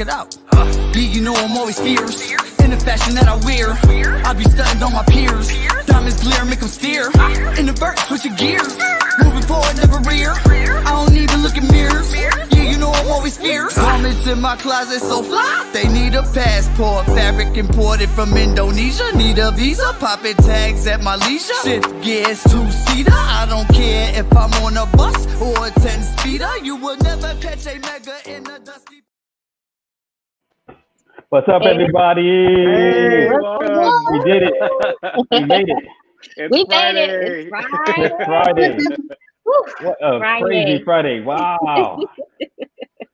it out. Yeah, you know I'm always fierce in the fashion that I wear. I be stunting on my peers. Diamonds glare, make them steer. In the verse, switching gears. Moving forward, never rear. I don't even look in mirrors. Yeah, you know I'm always fierce. Garments in my closet so fly. They need a passport. Fabric imported from Indonesia. Need a visa. Popping tags at my leisure. Shift gears, two-seater. I don't care if I'm on a bus or a 10-speeder. You will never catch a mega in a dusty. What's up, everybody? Hey, welcome. We did it. We made it. It's Friday. It's Friday. It's Friday. What a Friday. crazy Friday. Wow.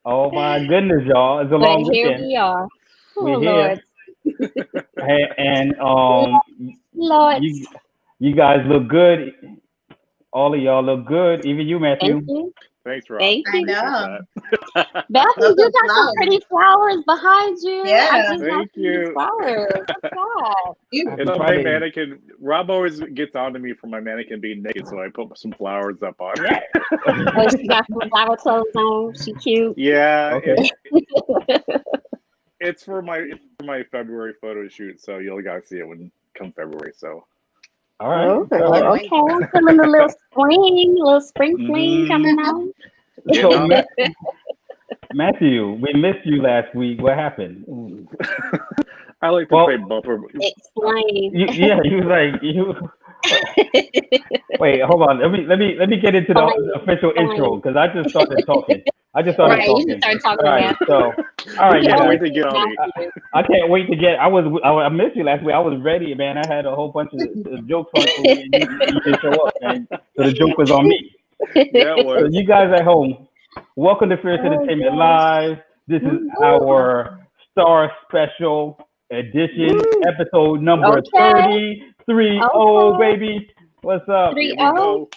Oh, my goodness, y'all. It's a long But here weekend. we are. Oh, We're Lord. here. Hey, and Lord. you guys look good. All of y'all look good. Even you, Matthew. Thank you. Thank Rob. Thank I you. know. Matthew, you got some pretty flowers behind you. Yeah. I just got Thank some you. flowers. What's that? It's on my Friday. mannequin. Rob always gets on to me for my mannequin being naked, so I put some flowers up on it. Oh, she got some flower clothes on. She cute. Yeah, Okay. it's for my February photo shoot, so you'll guys see it when come February. So All right. Oh, All right. okay. I'm feeling a little spring Mhm. coming out. So, Yeah. Matthew, we missed you last week. What happened? I like to Well- play bumper. Explain. You was like you. Wait, hold on. Let me get into the official intro because I just started talking. Right, you can start talking All right, now. so all right, I can't guys. wait to get on me. I can't wait to get. I missed you last week. I was ready, man. I had a whole bunch of jokes on you. You didn't show up, man. So the joke was on me. Yeah, it So was. you guys at home, welcome to Fierce Entertainment Live. This is our Star Special Edition, episode number Okay. 33. Okay. Oh, baby. What's up? Three- Here we go.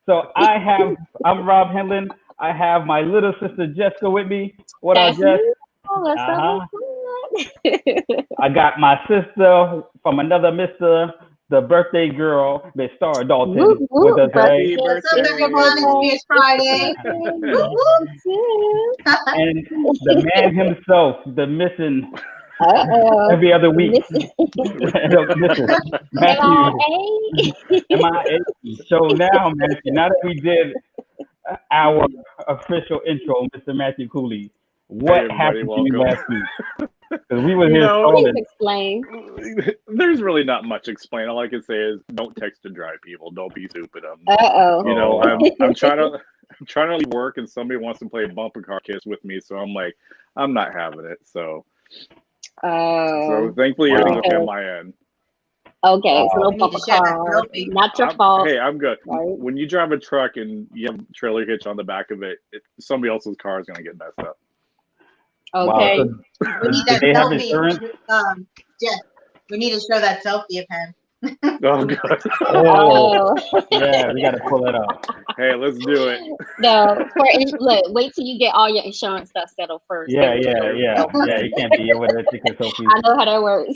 So I'm Rob Henlon. I have my little sister Jessica with me. What up, That's Jess? me. Oh, what's Uh-huh. up? What's up? I got my sister from another Mr. The birthday girl, Miss Starr Dalton, Whoop, whoop, with us today. Happy What's up, birthday. everyone? It's Friday. Whoop, whoop. And the man himself, the missing Uh-oh. every other week. Missing Matthew. MIA. MIA. So now, Matthew, now that we did our official intro, Mr. Matthew Cooley, what Hey, everybody, happened to you welcome. last week? Because we were You here know, Please stalling. explain. There's really not much to explain. All I can say is don't text and drive, people. Don't be stupid. Uh-oh. You know, Oh. I'm trying to leave work, and somebody wants to play bumper car kiss with me, so I'm like, I'm not having it. So Oh. thankfully Wow. everything's okay on my end. Okay, so no You need to bumper share that car. selfie. Not your fault. Hey, I'm good. Right. When you drive a truck and you have a trailer hitch on the back of it, somebody else's car is gonna get messed up. Okay. Wow. We need Did that they have selfie. insurance? Jeff, we need to show that selfie of him. Oh god. Oh, Oh. yeah, we got to pull it up. Hey, let's do it. No, look, wait till you get all your insurance stuff settled first. Yeah. Then we You can't be over there taking selfies. I know how that works.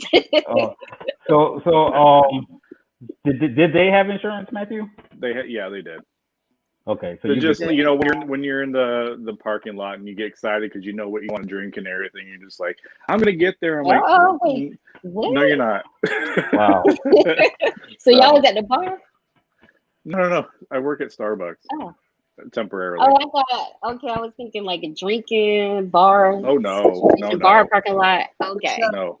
Oh. Did they have insurance, Matthew? They did. Okay, so So you just when you're in the parking lot and you get excited because you know what you want to drink and everything, you're just like, I'm gonna get there. I'm like, Oh, wait. What? no, you're not. wow. So y'all was at the bar? No. I work at Starbucks Oh. temporarily. Oh, I thought, okay, I was thinking like a drinking bar. Oh, no. Bar parking lot. Okay. No.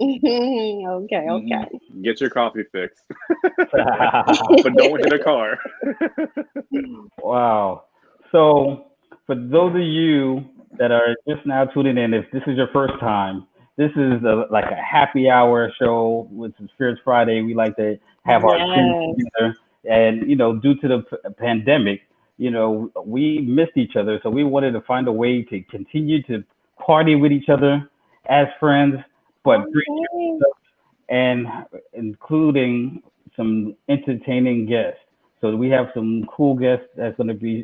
Okay. Get your coffee fixed, but don't hit a car. Wow. So for those of you that are just now tuning in, if this is your first time, this is like a happy hour show with Fierce Friday. We like to have our friends together. And, due to the pandemic, we missed each other. So we wanted to find a way to continue to party with each other as friends, but bring and including some entertaining guests. So we have some cool guests that's going to be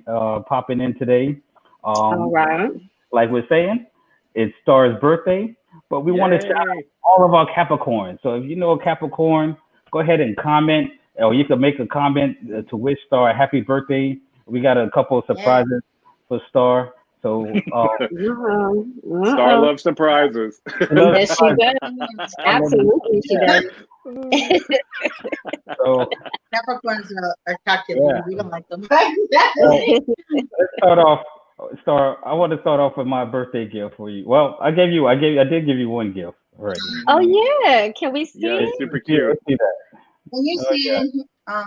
popping in today. All right. Like we're saying, it's Starr's birthday, but we want to shout out all of our Capricorns. So if you know a Capricorn, go ahead and comment, or you can make a comment to wish Starr a happy birthday. We got a couple of surprises for Starr. So Starr loves surprises. Yes, she does. I love it. Absolutely, she does. So Capricorns are calculating. Yeah. We don't like them. let's start off. I want to start off with my birthday gift for you. Well, I did give you one gift already. Oh yeah, can we see Yeah, it? super Yeah, cute. let's see that. When you Oh, see yeah. it,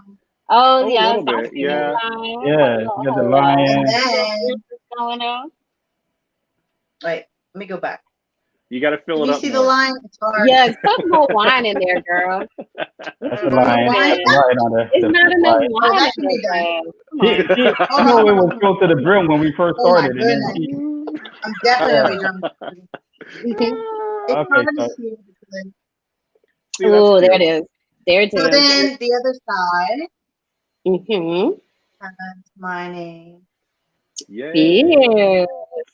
Oh a yes, little I bit, see the yeah. lion. Yeah, Hello, you got the hello. lion. and then What's going on? wait, let me go back. You got to fill Can it you up see the more. line? It's hard. Yes, put more wine in there, girl. That's the lion. Why? That's the lion on the It's not enough lion. Oh, wine that in should be there, done. girl. Come on. She Hold knew on, it hold was on. filled to the brim when we first Oh my started, and then goodness. I'm definitely drunk. Mhm. It's okay, hard so to see. See, that's Oh, there it cute. is. There it So is. then the other side Mm-hmm. has my name. Yay. Yes.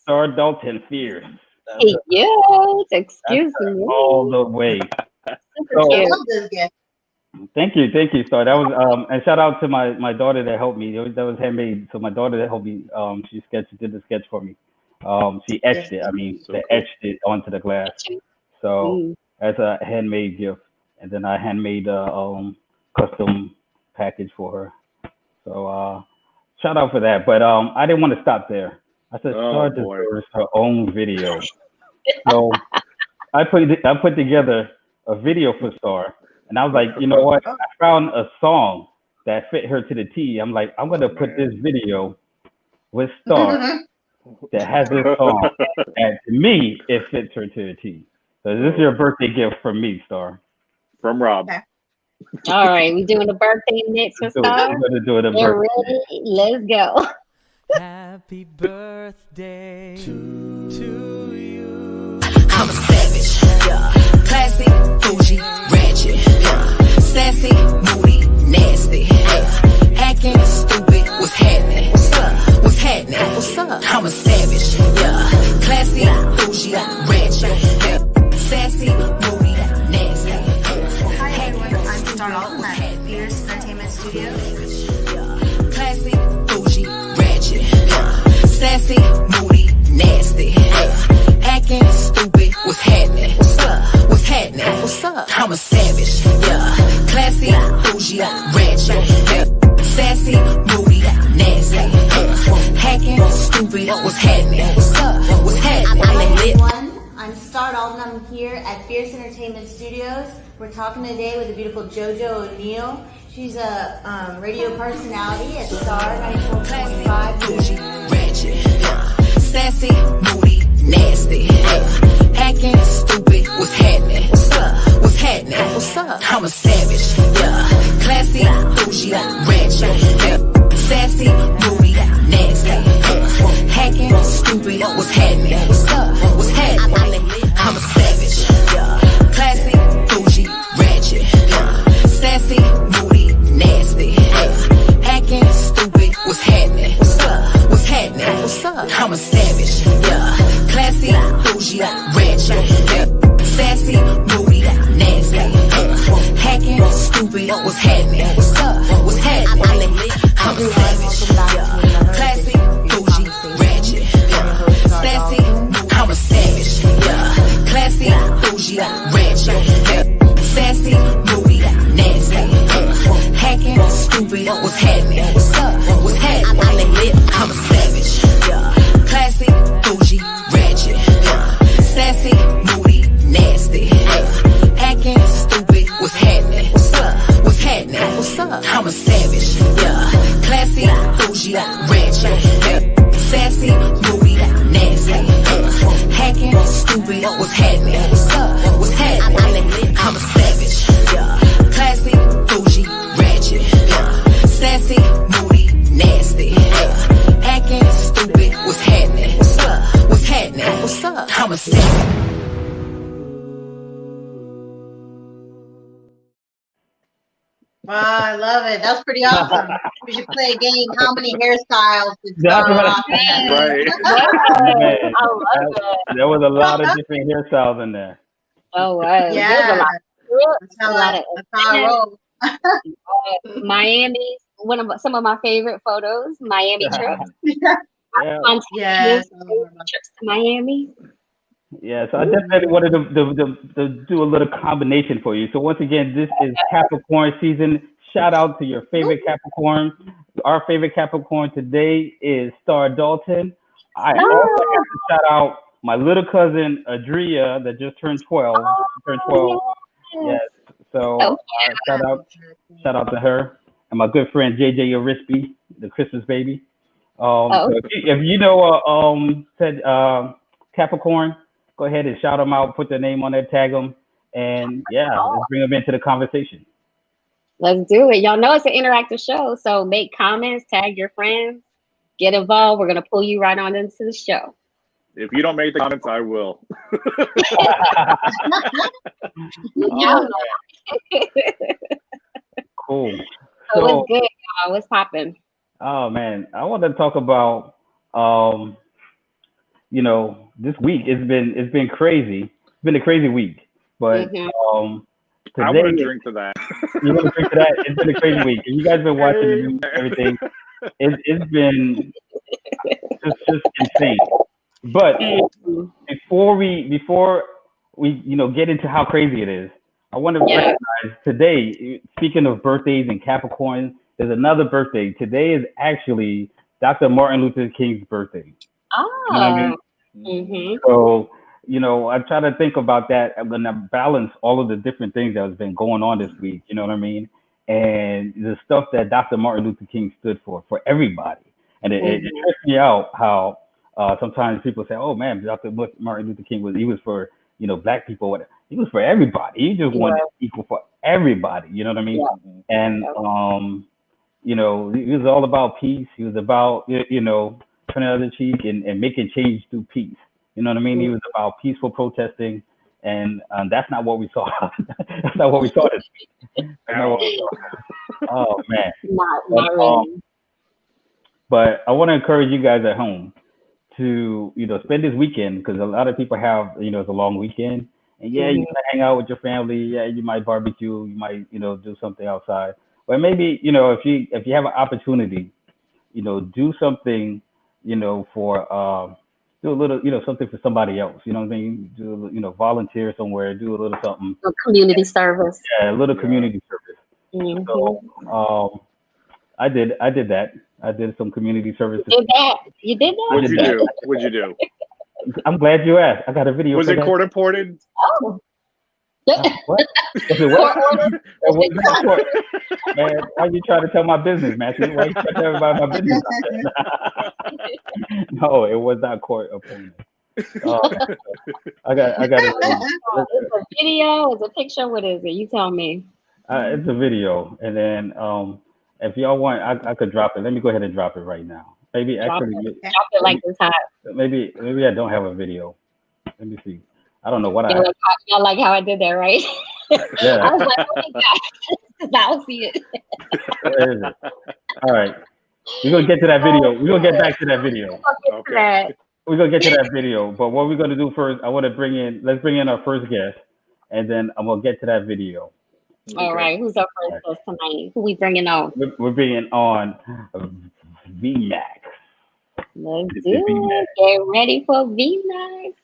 Starr Dalton Fierce. Yes. Excuse me. All the way. Super So I cute. love this gift. thank you, Starr. That was and shout out to my daughter that helped me. That was handmade. So my daughter that helped me, she did the sketch for me. She etched it. I mean, So they cool. etched it onto the glass. So Mm. that's a handmade gift, and then I handmade a custom package for her. So shout out for that. But I didn't want to stop there. I said Oh, Starr boy. deserves her own video. So I put together a video for Starr, and I was like, you know what? I found a song that fit her to the T. I'm like, I'm gonna put this video with Starr that has this song, and to me, it fits her to the T. So this is your birthday gift from me, Starr. From Rob. Okay. All right, we doing the birthday mix for Let's do it. Star. We're gonna do it a Get birthday. ready. Let's go. Happy birthday to you. I'm a savage, yeah. Classy, bougie, ratchet, yeah. Sassy, moody, nasty, yeah. Acting stupid, what's happening? What's up? What's happening? What's up? I'm a savage, yeah. Classy, bougie, ratchet, yeah. Sassy, moody, nasty. Hi everyone, I'm Starr Dalton at Fierce Entertainment Studios. Classy, bougie, ratchet, yeah. Sassy, moody, nasty, yeah. Acting stupid, what's happening? What's up? What's happening? What's up? I'm a savage, yeah. Classy, bougie, ratchet, yeah. Sassy, moody, nasty, yeah. Hacking, stupid, what's happening? What's up? What's happening? Hi everyone, I'm Starr Dalton. I'm here at Fierce Entertainment Studios. We're talking today with the beautiful JoJo O'Neill. She's a radio personality at Starr 94.5. Bougie, ratchet, yeah. Sassy, moody, nasty, yeah. Acting stupid, what's happening? What's up? What's happening? What's up? I'm a savage, yeah. Classy, bougie, ratchet, yeah. Sassy, moody, nasty, yeah. Hacking, stupid, what's happening? What's up? What's happening? I'm a savage, yeah. Classy, bougie, ratchet, yeah. Sassy, moody, nasty, yeah. Acting stupid, what's happening? What's up? What's happening? What's up? I'm a savage, yeah. Classy, bougie, ratchet, yeah. Sassy, moody, nasty, yeah. Hacking, stupid, what's happening? What's up? What's happening? I'm a savage, yeah. Classy, bougie, ratchet, yeah. Sassy, I'm a savage, yeah. Classy, bougie, ratchet, yeah. Sassy, moody, nasty, yeah. Hacking, stupid, what's happening? What's up? What's happening? I'm a savage, yeah. Classy, bougie, ratchet, yeah. Sassy, moody, nasty, yeah. Acting stupid, what's happening? What's up? What's happening? What's up? I'm a savage, yeah. Classy, bougie, ratchet, yeah. Sassy, moody, nasty, yeah. Hacking, stupid, what's happening? What's up? What's happening? I'm a savage, yeah. Classy, bougie, ratchet, yeah. Sassy, moody, nasty, yeah. Acting stupid, what's happening? What's up? What's happening? What's up? I'm a savage. Wow, I love it. That's pretty awesome. We should play a game. How many hairstyles did That's Starr what I- Dalton have? Right. Man, I love it. there was a lot of different hairstyles in there. Oh, wow. Yeah. There's a lot. That's how A lot I roll. Miami, some of my favorite photos, Miami trip. Yeah. Yes. Trips to Miami. Yeah, so I definitely wanted to do a little combination for you. So once again, this is Capricorn season. Shout out to your favorite Capricorn. Our favorite Capricorn today is Starr Dalton. I also have to shout out my little cousin Adria that just turned 12. She turned 12. Yes. So shout out to her and my good friend JJ Arispe, the Christmas baby. So if you know said Capricorn, go ahead and shout them out, put their name on there, tag them, and yeah, let's bring them into the conversation. Let's do it. Y'all know it's an interactive show, so make comments, tag your friends, get involved. We're gonna pull you right on into the show. If you don't make the comments, I will. Cool. So what's good, y'all? What's popping? Oh man, I want to talk about this week. It's been crazy. It's been a crazy week, but I want to drink to that. You want to drink to that? It's been a crazy week. If you guys been watching the news and everything, it's been just insane. But before we get into how crazy it is, I want to recognize today. Speaking of birthdays and Capricorn, there's another birthday. Today is actually Dr. Martin Luther King's birthday. Oh. You know what I mean? So, I try to think about that. I'm going to balance all of the different things that has been going on this week. You know what I mean? And the stuff that Dr. Martin Luther King stood for everybody. And it trips me out how sometimes people say, oh, man, Dr. Martin Luther King was for, black people. He was for everybody. He just wanted equal for everybody. You know what I mean? Yeah. And, he was all about peace. He was about, turning the other cheek and making change through peace. You know what I mean? He was about peaceful protesting, and that's not what we saw. That's not what we saw this week. Oh man! Not really. But I want to encourage you guys at home to spend this weekend, because a lot of people have it's a long weekend, and you're gonna hang out with your family. Yeah, you might barbecue. You might do something outside. But maybe if you have an opportunity, do something for do a little something for somebody else. You know what I mean? Do volunteer somewhere. Do a little something. A community service. Yeah, a little community service. So I did that. I did some community service. You did that? You did that? What'd you do? I'm glad you asked. I got a video. Was it court reported? Oh. What? Was it what? Man, why you trying to tell my business, Matthew? Why you trying to tell everybody my business? No, it was not court appointed. I got it. It's a video, it's a picture. What is it? You tell me. It's a video, and then if y'all want, I could drop it. Let me go ahead and drop it right now. Maybe drop it like this hot. Maybe I don't have a video. Let me see. I don't know what y'all like how I did that, right? Yeah. I was like, oh my God, I'll see it. Where is it? All right. We're going to get to that video. We're going to get back to that video. Okay. We're going to get to that video. But what we're going to do first, let's bring in our first guest, and then I'm going to get to that video. All right. Who's our first guest tonight? Who we bringing on? We're bringing on VMax. Let's do it. Get ready for VMax.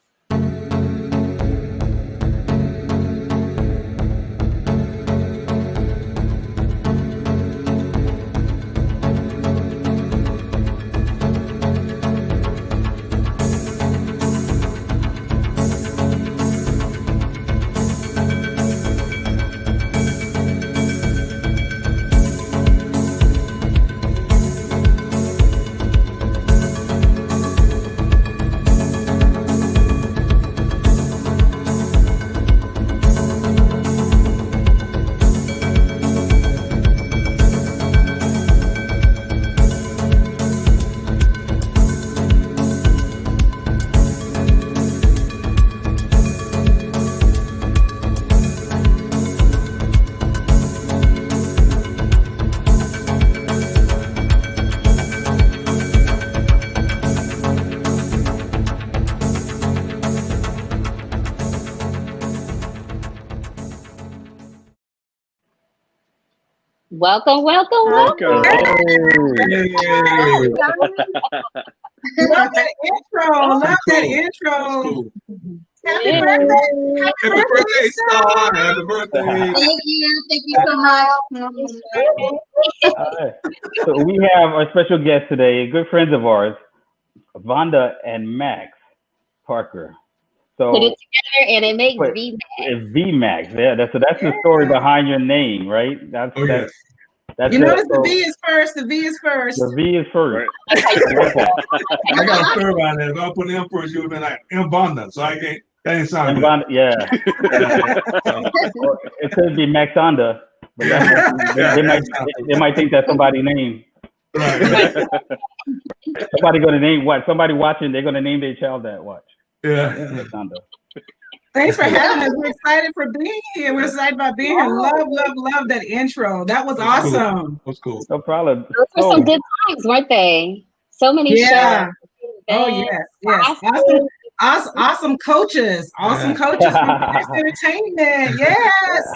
Welcome. Love that intro. Love that That's intro. cool. Happy birthday. Happy Happy birthday, Star. Star. Happy birthday. Thank you so much. All right. So we have our special guest today, good friends of ours, Vonda and Max Parker. Put it So together and it makes wait, VMax. it's VMax. Yeah, that's the story behind your name, right? Oh, yes. That's You notice the so V is first. The V is first. the V is first. Right. I like that. I got a story about that. If I put M first, you would have been like M Bonda. So I can't, that ain't sound And good. Vonda, yeah. Or it could be Max Honda, but they might think that's somebody's name. Right. Somebody gonna name what? Somebody watching, they're gonna name their child that. Watch. Yeah. Max Honda. Thanks for having us. We're excited for being here. We're excited about being here. Love that intro. That was awesome. That's cool. No problem. Those were some good times, weren't they? So many Yeah. shows. Oh yes. Awesome coaches. Awesome coaches from Fierce Entertainment. Yes.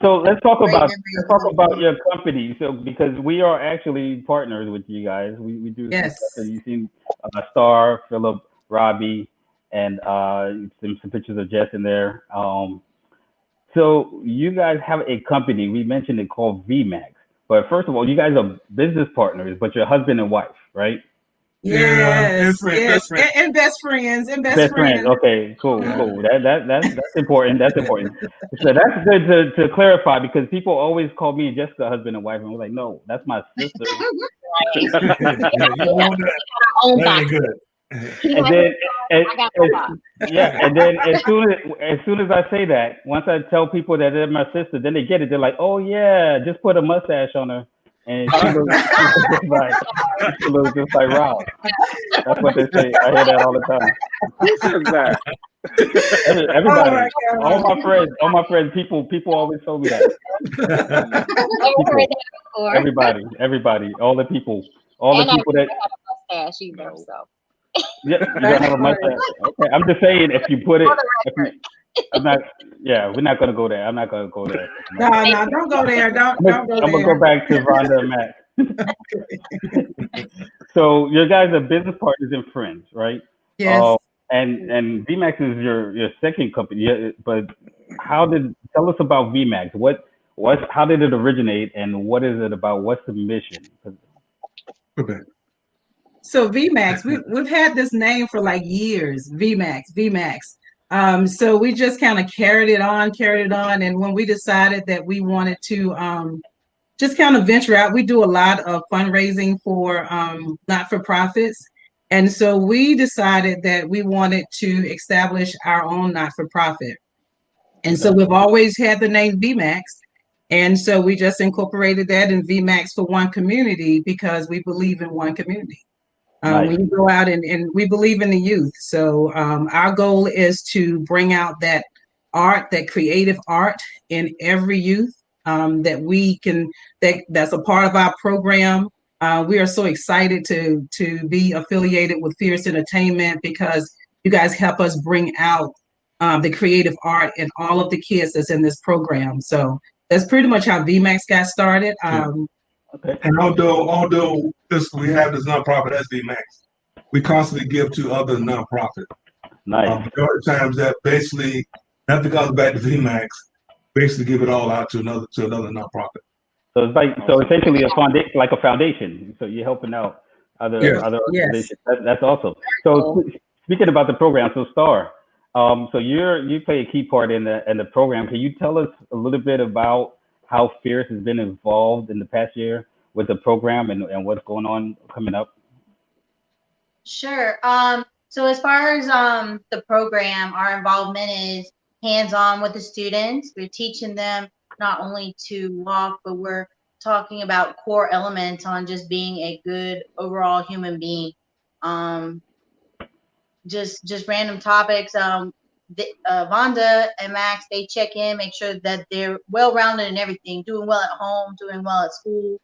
So let's talk Great about memories. your company. So because we are actually partners with you guys, we do some Yes. stuff. So you've seen Starr, Philip, Robbie, and some pictures of Jess in there. So you guys have a company. We mentioned it called VMax. But first of all, you guys are business partners, but you're husband and wife, right? Yes. Best friend. And best friends. Best friends. Okay, cool. That's important. That's important. So that's good to clarify because people always call me and Jessica husband and wife, and we're like, no, that's my sister. You don't want that. Own That ain't box. good. And then, I got my box. yeah, and then as soon as I say that, once I tell people that they're my sister, then they get it. They're like, oh yeah, just put a mustache on her, and she looks just like Rob. That's what they say. I hear that all the time. Who says that? Everybody, Oh all my friends, people always told me that. Never heard that before. Everybody, all the people And I that. have a mustache either, so. Yeah, you don't have a mustache. Okay, I'm just saying if you put it. I'm not. Yeah, we're not gonna go there. I'm not gonna go there. No, don't go there. Don't go I'm gonna there. go back to Vonda and Matt. So your guys are business partners and friends, right? Yes. And VMax is your second company. Yeah, but tell us about VMax? How did it originate, and what is it about? What's the mission? Okay. So VMax, we've had this name for like years. VMax. So we just kind of carried it on, and when we decided that we wanted to just kind of venture out, we do a lot of fundraising for not-for-profits, and so we decided that we wanted to establish our own not-for-profit, and so we've always had the name VMax. And so we just incorporated that in VMax for one community because we believe in one community. Nice. When you go out and we believe in the youth. So our goal is to bring out that art, that creative art in every youth that's a part of our program. We are so excited to be affiliated with Fierce Entertainment because you guys help us bring out the creative art in all of the kids that's in this program. So that's pretty much how VMax got started. Okay. And although we have this nonprofit as VMax, we constantly give to other nonprofits. Nice. There are times that basically, not to go back to VMax, basically give it all out to another nonprofit. So it's essentially a foundation. So you're helping out other organizations. That's awesome. So speaking about the program, so Starr, so you play a key part in the program. Can you tell us a little bit about how Fierce has been involved in the past year with the program and what's going on coming up? Sure. So as far as the program, our involvement is hands-on with the students. We're teaching them not only to walk, but we're talking about core elements on just being a good overall human being. Just random topics. Vonda and Max, they check in, make sure that they're well-rounded in everything, doing well at home, doing well at school.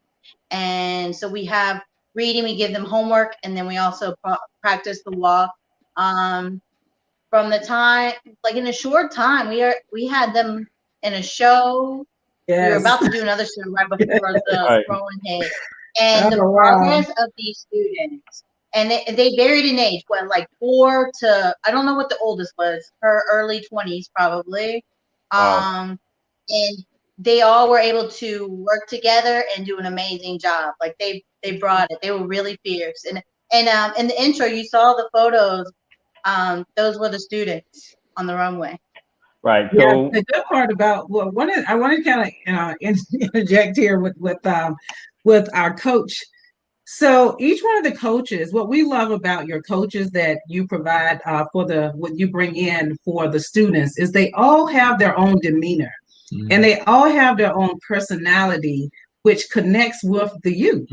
And so we have reading, we give them homework, and then we also practice the walk. From the time, like in a short time, we had them in a show. Yes. We were about to do another show right before the Right. throwing hit. And the progress of these students and they varied in age, like 4 to, I don't know what the oldest was, her early 20s probably. Wow. And they all were able to work together and do an amazing job. Like they brought it. They were really fierce. And in the intro, you saw the photos. Those were the students on the runway. Right. Yeah, So the good part about I want to kind of interject here with our coach. So each one of the coaches, what we love about your coaches that you provide for what you bring in for the students is they all have their own demeanor, and they all have their own personality, which connects with the youth.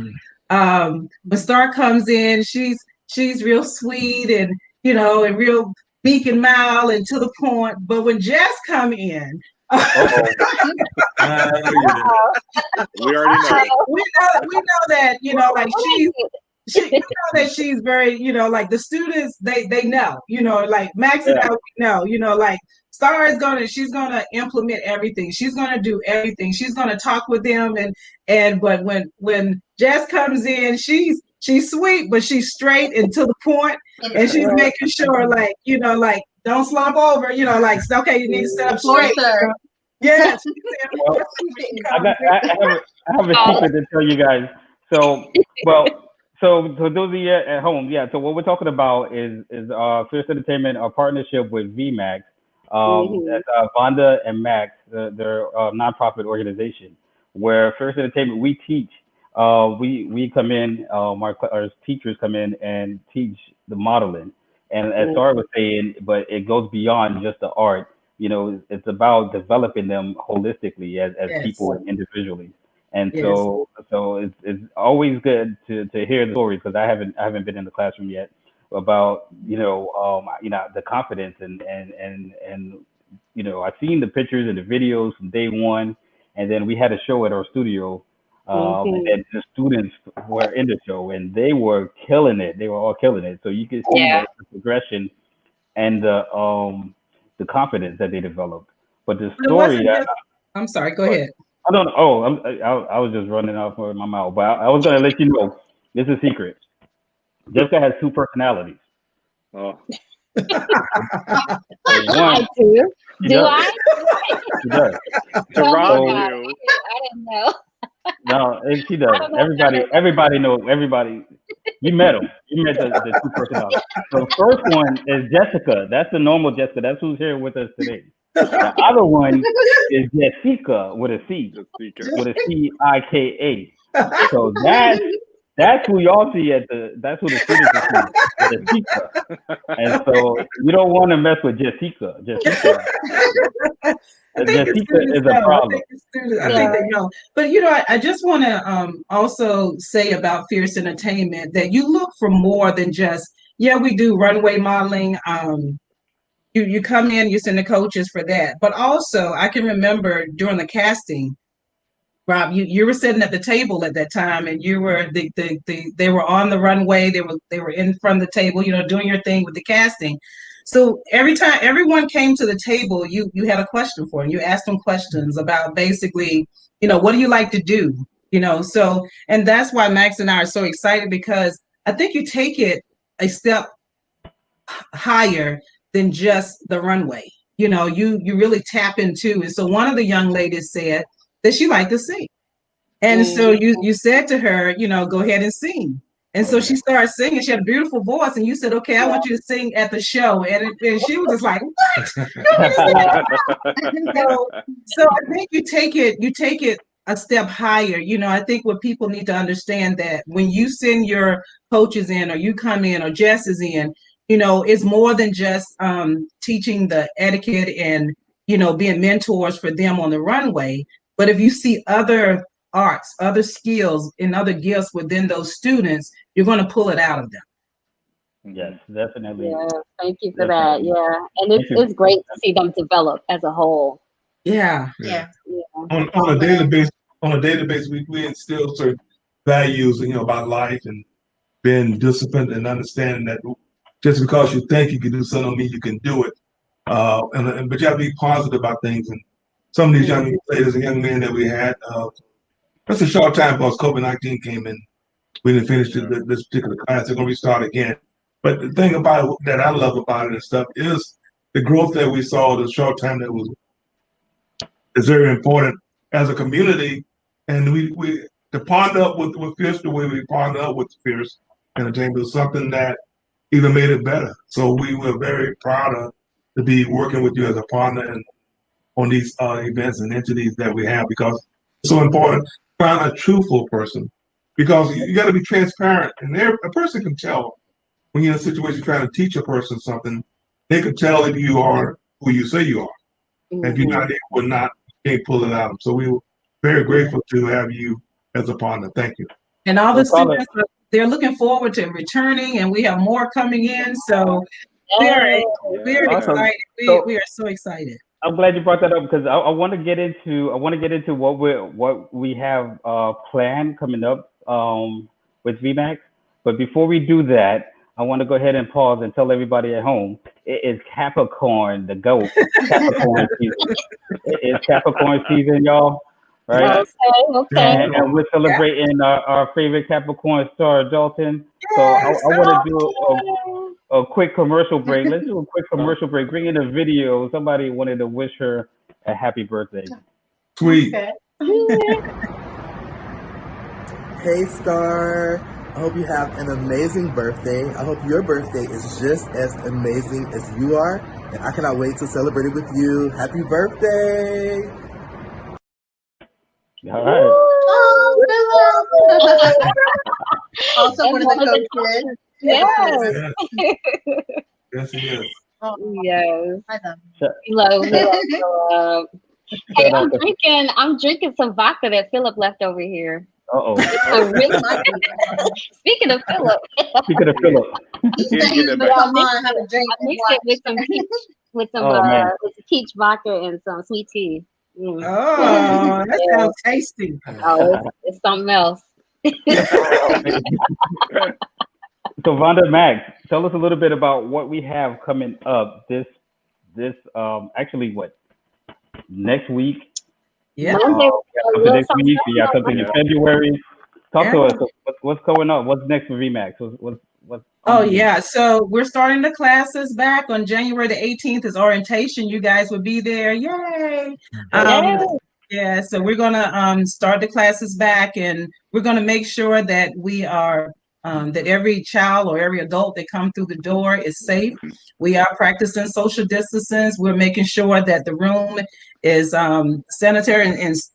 When Starr comes in, she's real sweet and and real meek and mild and to the point. But when Jess come in, We already know. we know that like she's very like the students they know like Max and I we know like Starr is she's gonna implement everything. She's gonna do everything. She's gonna talk with them but when Jess comes in, she's sweet, but she's straight and to the point, and she's making sure like don't slump over, like okay, you need to sit up straight. Yes. Well, I have a secret to tell you guys. So those of you at home, so what we're talking about is Fierce Entertainment, our partnership with VMax. That's Vonda and Max, their nonprofit organization, where Fierce Entertainment we teach. We come in, our teachers come in and teach the modeling, and as Starr was saying, but it goes beyond just the art. It's about developing them holistically as people individually. And so it's always good to hear the stories, because I haven't been in the classroom yet about the confidence and I've seen the pictures and the videos from day one, and then we had a show at our studio, and then the students were in the show and they were killing it. They were all killing it. So you can see the progression and the confidence that they developed. But the story I'm sorry, go ahead. I don't know. I was just running off of my mouth, but I was going to let you know, this is a secret. Jessica has 2 personalities. Oh. I do. Do I? She does. To Rob, I didn't know. No, she does. Everybody knows. Everybody, you met them. You met the 2 personalities. So the first one is Jessica. That's the normal Jessica. That's who's here with us today. The other one is Jessica with a C, with a CIKA. So that's who y'all see that's who the students see, Jessica. And so you don't want to mess with Jessica. Jessica is a problem. I think they know. But I just want to also say about Fierce Entertainment that you look for more than just we do runway modeling. You come in, you send the coaches for that, but also I can remember during the casting, Rob, you were sitting at the table at that time, and you were they were on the runway. They were in front of the table, doing your thing with the casting. So every time everyone came to the table, you had a question for them. You asked them questions about basically, what do you like to do? So, and that's why Max and I are so excited, because I think you take it a step higher than just the runway. You really tap into it. So one of the young ladies said that she liked to sing. And so you said to her, go ahead and sing. And so she started singing. She had a beautiful voice. And you said, okay, I want you to sing at the show. And she was just like, what? So I think you take it a step higher. I think what people need to understand, that when you send your coaches in, or you come in, or Jess is in, it's more than just teaching the etiquette and, being mentors for them on the runway. But if you see other arts, other skills, and other gifts within those students, you're going to pull it out of them. Yes, definitely. Yeah, thank you for that. Yeah, and it's great to see them develop as a whole. Yeah. On a daily basis, we instill certain values, about life and being disciplined, and understanding that just because you think you can do something don't mean you can do it. But you have to be positive about things. And some of these young ladies and young men that we had, that's a short time because COVID-19 came in. we didn't finish this particular class. They're going to restart again. But the thing about it that I love about it and stuff is the growth that we saw the short time that is very important as a community. And we to partner up with Fierce the way we partner up with Fierce Entertainment was something that even made it better. So we were very proud to be working with you as a partner and on these events and entities that we have, because it's so important to find a truthful person, because you got to be transparent, and a person can tell when you're in a situation trying to teach a person something. They can tell if you are who you say you are. And if you're not able to not, you can't pull it out of them. So we were very grateful to have you as a partner. Thank you. And all the students, they're looking forward to returning, and we have more coming in. So we're excited. We are so excited. I'm glad you brought that up, because I want to get into what we have planned coming up with VMax. But before we do that, I want to go ahead and pause and tell everybody at home, it is Capricorn, the GOAT, Capricorn season. It is Capricorn season, y'all. Right? Okay. And we're celebrating our favorite Capricorn, Starr Dalton. So I want to do a quick commercial break. Let's do a quick commercial break. Bring in a video. Somebody wanted to wish her a happy birthday. Sweet. Okay. Hey, Starr. I hope you have an amazing birthday. I hope your birthday is just as amazing as you are. And I cannot wait to celebrate it with you. Happy birthday. All right. Also one of the coaches. Yes. Yes, he is. Yes. I love Love. Hey, I'm drinking some vodka that Philip left over here. Speaking of Philip. I mixed it with some peach vodka and some sweet tea. Oh, that sounds tasty. Oh, it's something else. So Vonda Max, tell us a little bit about what we have coming up this actually next week? Yeah. Next week, we got something in February. Talk to us. What's going on? What's next for VMax? So we're starting the classes back on January the 18th is orientation. You guys will be there. Yay! So we're gonna start the classes back, and we're gonna make sure that we are that every child or every adult that come through the door is safe. We are practicing social distancing. We're making sure that the room is sanitary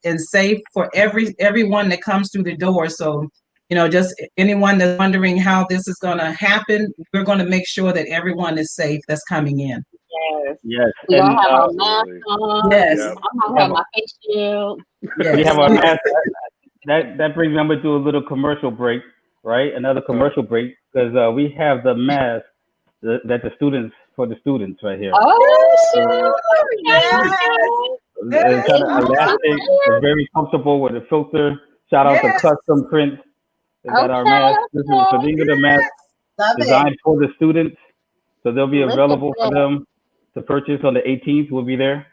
and safe for everyone that comes through the door. So, just anyone that's wondering how this is going to happen, we're going to make sure that everyone is safe that's coming in. Yes. We don't have our mask on. Yes. I'm going to have my face shield. Yes. We have our mask. That brings me, I'm going to do a little commercial break, right? Another commercial break, because we have the mask that for the students right here. Oh, sure. It's kind of elastic. It's very comfortable with a filter. Shout out to Custom Prints. They got our masks. These are the masks designed for the students. So they'll be available for them to purchase on the 18th. We'll be there.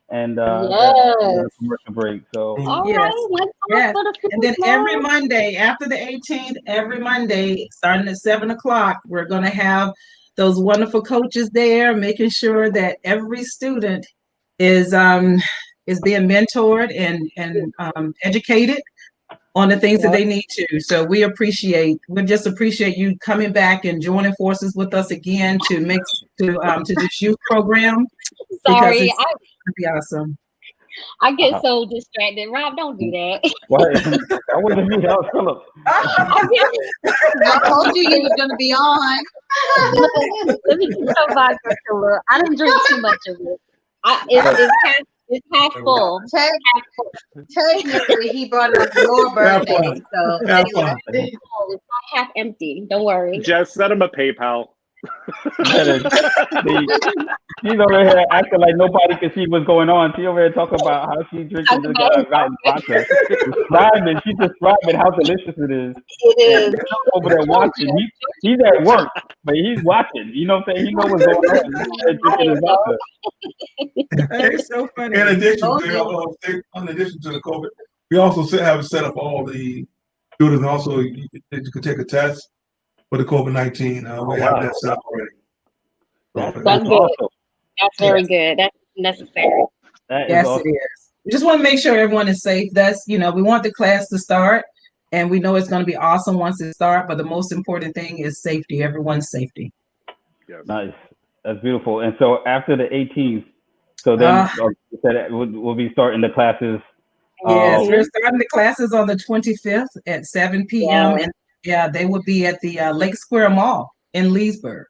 And commercial break. So And then every Monday after the 18th, every Monday starting at 7:00, we're going to have those wonderful coaches there, making sure that every student is being mentored and educated on the things that they need to. So we just appreciate you coming back and joining forces with us again to this youth program. Sorry, it's gonna be awesome. I get so distracted. Rob, don't do that. What? That wasn't me. That was Philip. I told you he was going to be on. Let me get some vodka, Philip. I didn't drink too much of it. It's half full. Technically, he brought it up your birthday. So it's not half empty. Don't worry. Just send him a PayPal. She's over here acting like nobody can see what's going on. She over here talking about how she's drinking the vodka. She's describing how delicious it is. It is. Over there watching. He's at work, but he's watching. You know what I'm saying? He knows what's going on. It's so funny. In addition to the COVID, we also have set up all the students also you could take a test for the COVID-19. We have that set up already. That's good. awesome. That's very good. That's necessary. That is Yes, awesome. it is. We just want to make sure everyone is safe. That's, we want the class to start, and we know it's going to be awesome once it starts. But the most important thing is safety, everyone's safety. Yes. Nice. That's beautiful. And so after the 18th, so then you said we'll be starting the classes. Yes, we're starting the classes on the 25th at 7 p.m. And they will be at the Lake Square Mall in Leesburg.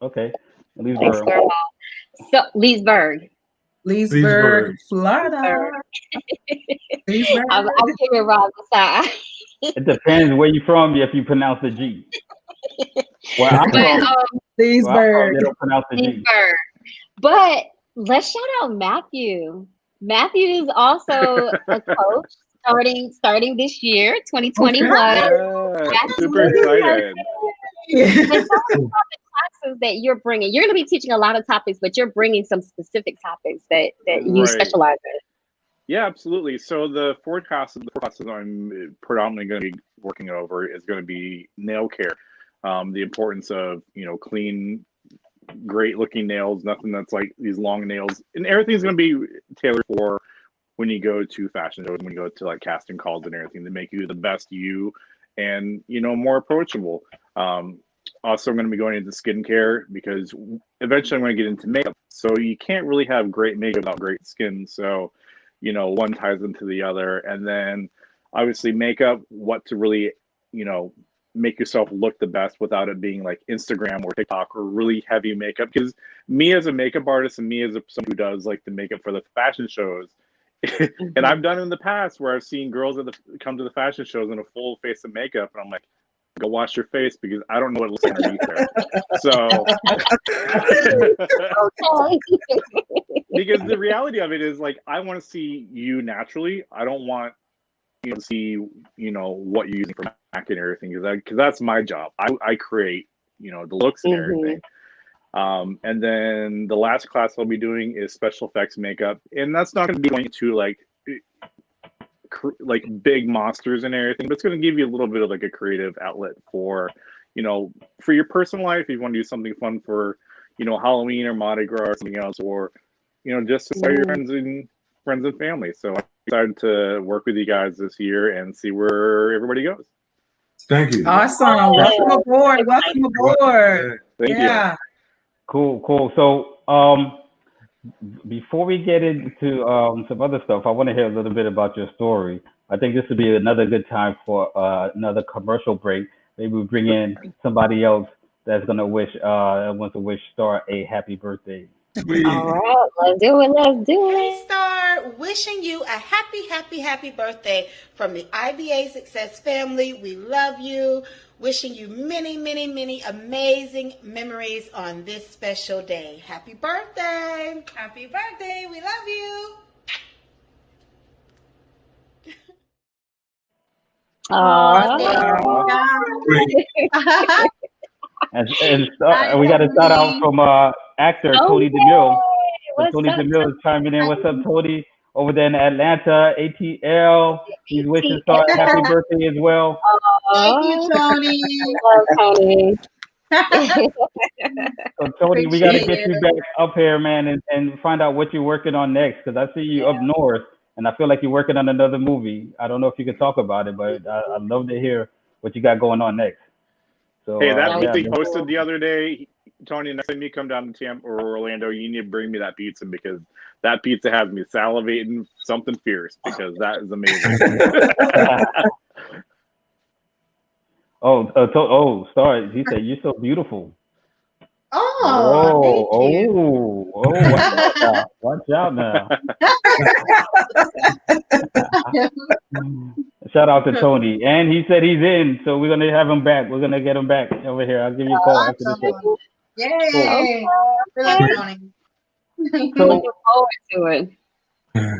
Okay. Lake Square Mall. So Leesburg, Florida. Leesburg. I'm giving Rob the side. It depends where you're from if you pronounce the G. Where I'm from, Leesburg. They don't pronounce the G. Leesburg. But let's shout out Matthew. Matthew is also a coach starting this year, 2021. Super excited. And tell us about the classes that you're bringing. You're going to be teaching a lot of topics, but you're bringing some specific topics that you specialize in. Yeah, absolutely. So the four classes I'm predominantly going to be working over is going to be nail care, the importance of clean, great looking nails, nothing that's like these long nails, and everything's going to be tailored for when you go to fashion shows, when you go to like casting calls and everything, to make you the best you and more approachable. Also, I'm going to be going into skincare because eventually I'm going to get into makeup. So you can't really have great makeup without great skin. So one ties into the other, and then obviously makeup, what to really make yourself look the best without it being like Instagram or TikTok or really heavy makeup. Because me as a makeup artist and me as someone who does like the makeup for the fashion shows, and I've done it in the past where I've seen girls come to the fashion shows in a full face of makeup, and I'm like, go wash your face because I don't know what it looks like underneath there. So, because the reality of it is like, I want to see you naturally. I don't want to see what you're using for MAC and everything, because that's my job. I create the looks and everything. And then the last class I'll be doing is special effects makeup, and that's not going to be going to like big monsters and everything, but it's going to give you a little bit of like a creative outlet for for your personal life. If you want to do something fun for Halloween or Mardi Gras or something else, or just to start your friends and family. So I'm excited to work with you guys this year and see where everybody goes. Thank you. Awesome. Welcome aboard. Thank you. Cool. So before we get into some other stuff, I want to hear a little bit about your story. I think this would be another good time for another commercial break. Maybe we bring in somebody else that's gonna wants to wish Starr a happy birthday. All right, let's do it. Hey, Starr, wishing you a happy birthday from the IBA Success family. We love you. Wishing you many amazing memories on this special day. Happy birthday. Happy birthday. We love you. And we got a shout out from actor Tony DeMille. Tony DeMille is chiming in. What's up, Tony? Over there in Atlanta, ATL. He's wishing Starr a happy birthday as well. Thank you, Tony. Tony. So Tony, we got to get you back up here, man, and find out what you're working on next, because I see you up north, and I feel like you're working on another movie. I don't know if you can talk about it, but I'd love to hear what you got going on next. So, hey, that pizza you posted the other day, Tony, next time you come down to Tampa or Orlando, you need to bring me that pizza, because that pizza has me salivating something fierce, because that is amazing. Starr, he said you're so beautiful. Watch out now. Shout out to Tony, and he said he's in, so we're gonna have him back. We're gonna get him back over here. I'll give you a call after the show. Yay! Tony. So, looking forward to it.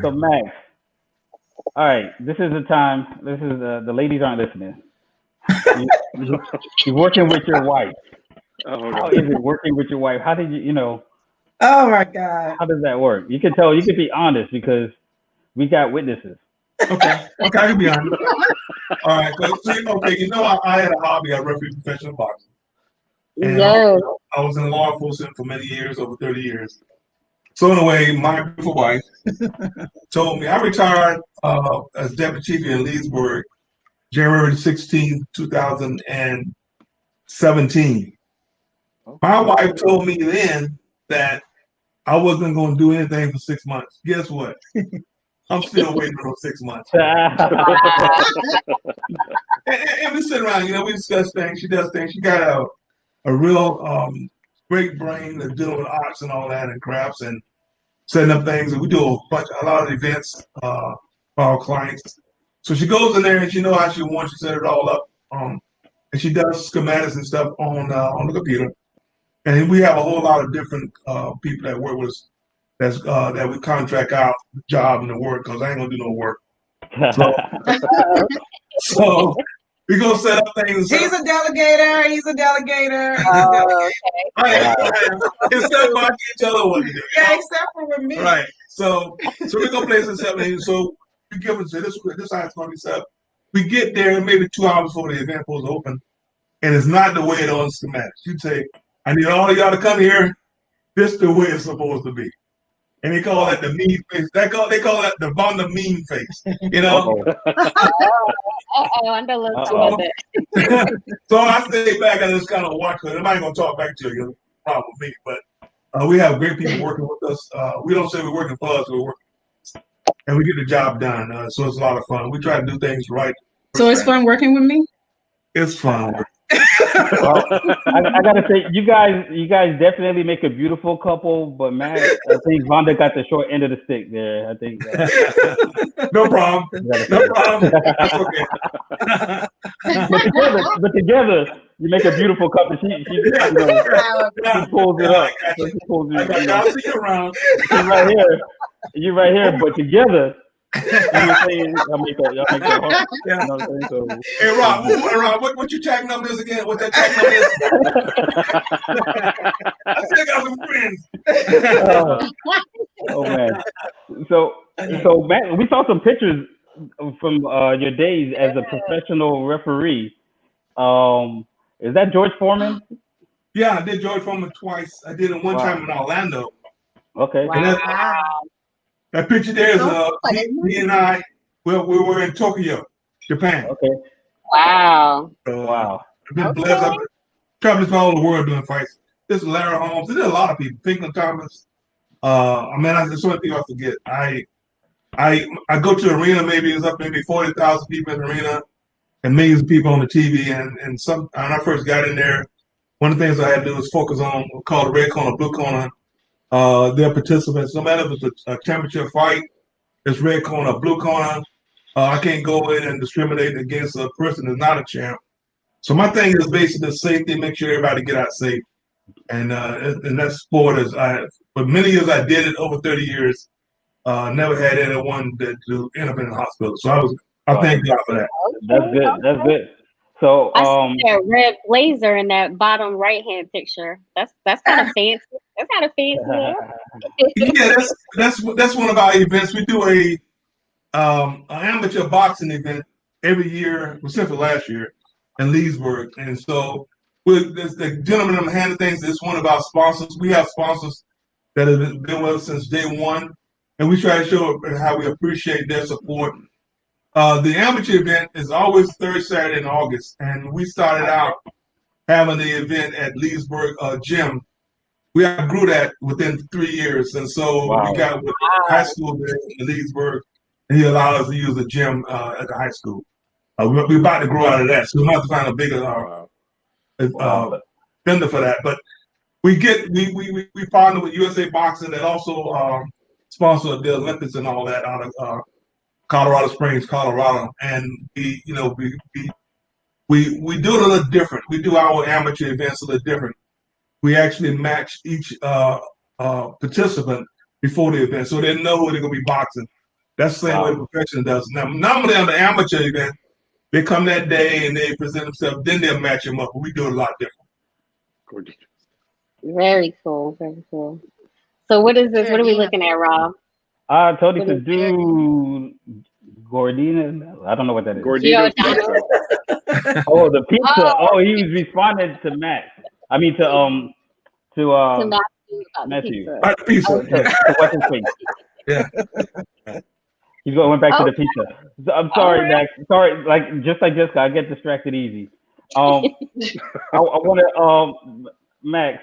So Max, all right, this is the time. This is the ladies aren't listening. You're working with your wife. How is it working with your wife? How did you Oh my God. How does that work? You can tell. You can be honest, because we got witnesses. Okay, I can be honest. All right, okay, I had a hobby. I refereed professional boxing. And Yes. I was in law enforcement for many years, over 30 years. So anyway, my beautiful wife told me I retired as deputy chief in Leesburg, January 16, 2017. My wife told me then that I wasn't going to do anything for 6 months. Guess what? I'm still waiting for 6 months. And we sit around, we discuss things. She does things. She got a real great brain that's dealing with arts and all that and crafts and setting up things. And we do a lot of events for our clients. So she goes in there and she knows how she wants. She set it all up. And she does schematics and stuff on the computer. And we have a whole lot of different people that work with us that we contract out the job and the work because I ain't gonna do no work. So we go set up things. He's a delegator. He's a delegator. Except for I can't tell her what to do. Yeah, except for with me. Right. So we go places and so we give it to this how it's gonna be set up. We get there maybe 2 hours before the event was open, and it's not the way it on schematics. You say, I need all of y'all to come here. This is the way it's supposed to be. And they call that the mean face. They call that the Vonda mean face. I know a little about that. So I stay back and just kind of watch it. I'm not going to talk back to you. Problem with me, but we have great people working with us. We don't say we're working for us. We're working, and we get the job done. So it's a lot of fun. We try to do things right. So it's fun working with me. It's fun. Well, I gotta say, you guys definitely make a beautiful couple. But man, I think Vonda got the short end of the stick there. I think. No problem. No problem. That's okay. but together, you make a beautiful couple. She pulls it up. She pulls it. I'll see you around. You're right here. But together. Y'all make that hard. Yeah. You know what I'm saying? So, hey Rob, what your tag number is again? What that tag number is? I still got some friends. Oh man. So Matt, we saw some pictures from your days as a professional referee. Is that George Foreman? Yeah, I did George Foreman twice. I did it one time in Orlando. Okay. And that picture there is me and I. We were in Tokyo, Japan. Okay. Wow. Wow. I've been blessed. I've traveled all over the world doing fights. This is Larry Holmes. There's a lot of people. Pinklon Thomas. There's so many people I forget. I go to the arena. Maybe it's up maybe 40,000 people in the arena, and millions of people on the TV. And when I first got in there, one of the things I had to do was focus on what's called the red corner, blue corner. Their participants, no matter if it's a temperature fight, it's red corner, blue corner. I can't go in and discriminate against a person that's not a champ. So my thing is basically safety, make sure everybody get out safe. And that sport is, for many years I did it, over 30 years. Never had anyone that end up in the hospital. So I thank God for that. That's good. So I see that red blazer in that bottom right hand picture. That's kind of fancy. That's kind of fancy. Yeah, that's one of our events. We do an amateur boxing event every year, except for last year, in Leesburg. And so the gentleman I'm handling things is one of our sponsors. We have sponsors that have been with us since day one, and we try to show how we appreciate their support. The amateur event is always third Saturday in August, and we started out having the event at Leesburg Gym. We outgrew that within 3 years, and so we got with high school there in Leesburg, and he allowed us to use the gym at the high school. We're about to grow out of that, so we have to find a bigger vendor for that. But we partner with USA Boxing that also sponsor the Olympics and all that out of Colorado Springs, Colorado, and we do it a little different. We do our amateur events a little different. We actually match each participant before the event, so they know they're going to be boxing. That's the same way the professional does. Now, normally on the amateur event, they come that day and they present themselves, then they'll match them up. But we do it a lot different. Very cool. Very cool. So what is this? What are we looking at, Rob? I told you to do Gordina? I don't know what that is. Gordito Giordano. pizza. Oh, the pizza. Oh, Oh, he was responding to Matt. I mean to to Matthew about the Matthew. pizza. Like the pizza. Okay. Yeah. So what's his face? Yeah. He's going back to the Okay. pizza. So, I'm All sorry, right. Max. Sorry, just like Jessica, I get distracted easy. I want to Max,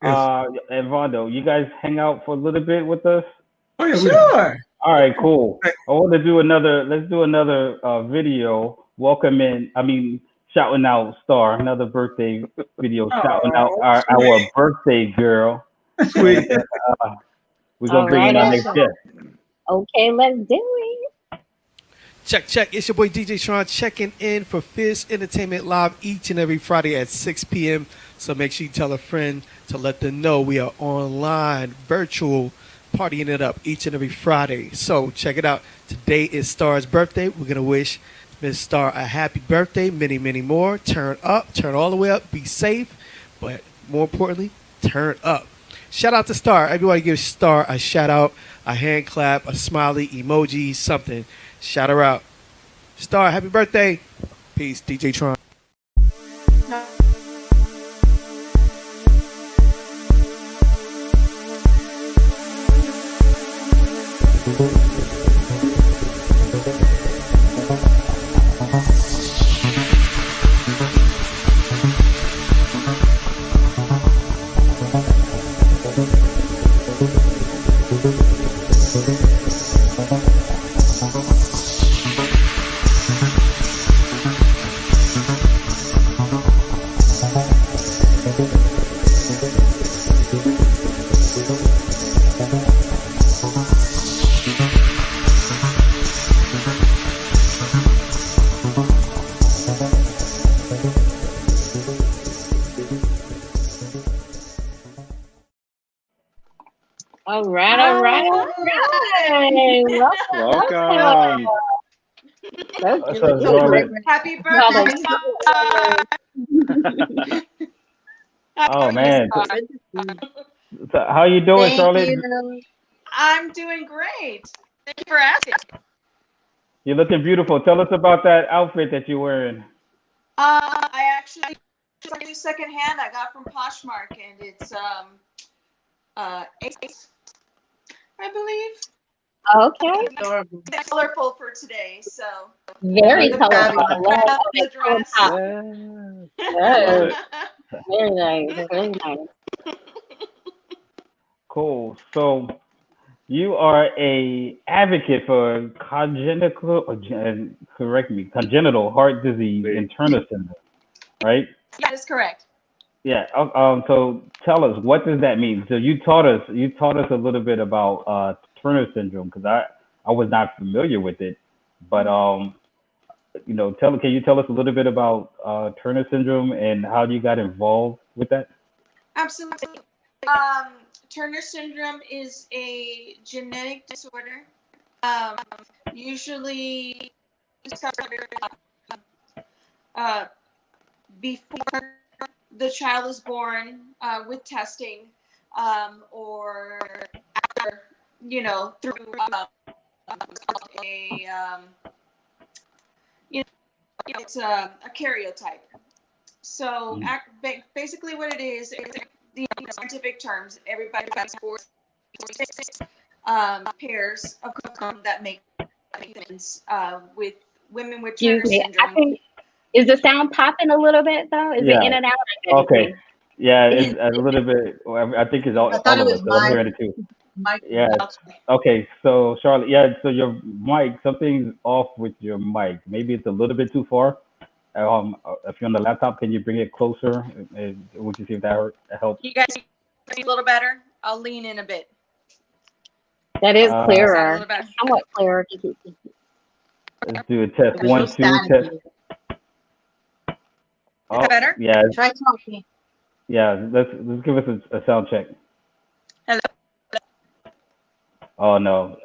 Yes. and Vondo, you guys hang out for a little bit with us. Oh yeah. Sure. All right, cool. I want to do another. Let's do another video. Shouting out Starr, another birthday video, shouting out our birthday girl. Sweet. And, we're gonna All bring in right. our next guest. Okay, let's do it. Check. It's your boy DJ Tron checking in for Fierce Entertainment Live each and every Friday at 6 p.m. So make sure you tell a friend to let them know we are online, virtual, partying it up each and every Friday. So check it out. Today is Starr's birthday. We're going to wish Miss Starr a happy birthday, many, many more. Turn up, turn all the way up, be safe, but more importantly, turn up. Shout out to Starr. Everybody give Starr a shout out, a hand clap, a smiley, emoji, something. Shout her out. Starr, happy birthday. Peace, DJ Tron. All right. Welcome. What's up, Charlotte? Happy Well, birthday. Oh man, so how you doing, Thank Charlotte? you. I'm doing great. Thank you for asking. You're looking beautiful. Tell us about that outfit that you're wearing. I actually secondhand. I got from Poshmark, and it's Ace, I believe. okay. It's colorful for today, so Very Look colorful. fabulous. I love the that color dress. pop. Love Yes. it. Very nice. Very nice. Cool. So you are a advocate for congenital heart disease and Turner syndrome, right? That is correct. Yeah. So tell us, what does that mean? So you taught us a little bit about Turner syndrome, because I was not familiar with it, but can you tell us a little bit about Turner syndrome and how you got involved with that? Absolutely. Turner syndrome is a genetic disorder. Usually discovered before the child is born with testing, or after, through it's a karyotype. So basically what it is the scientific terms, everybody has four pairs of chromosomes that make sense with women with Turner Excuse me. I syndrome. think, is the sound popping a little bit though? Is it in and out? Okay. Yeah, it's a little bit. I think it's all I thought of it us. was So I'm hearing it too. Mike. Yeah. Okay. So Charlotte, so your mic, something's off with your mic. Maybe it's a little bit too far. If you're on the laptop, can you bring it closer? Would you see if that helps? You guys hear me a little better? I'll lean in a bit. That is Sound a clearer. little better. Somewhat clearer. Let's do a test. There's 1, no 2, static test. here. Oh, that better? yeah, Try talking. yeah. Let's give us a sound check. Hello? Oh no.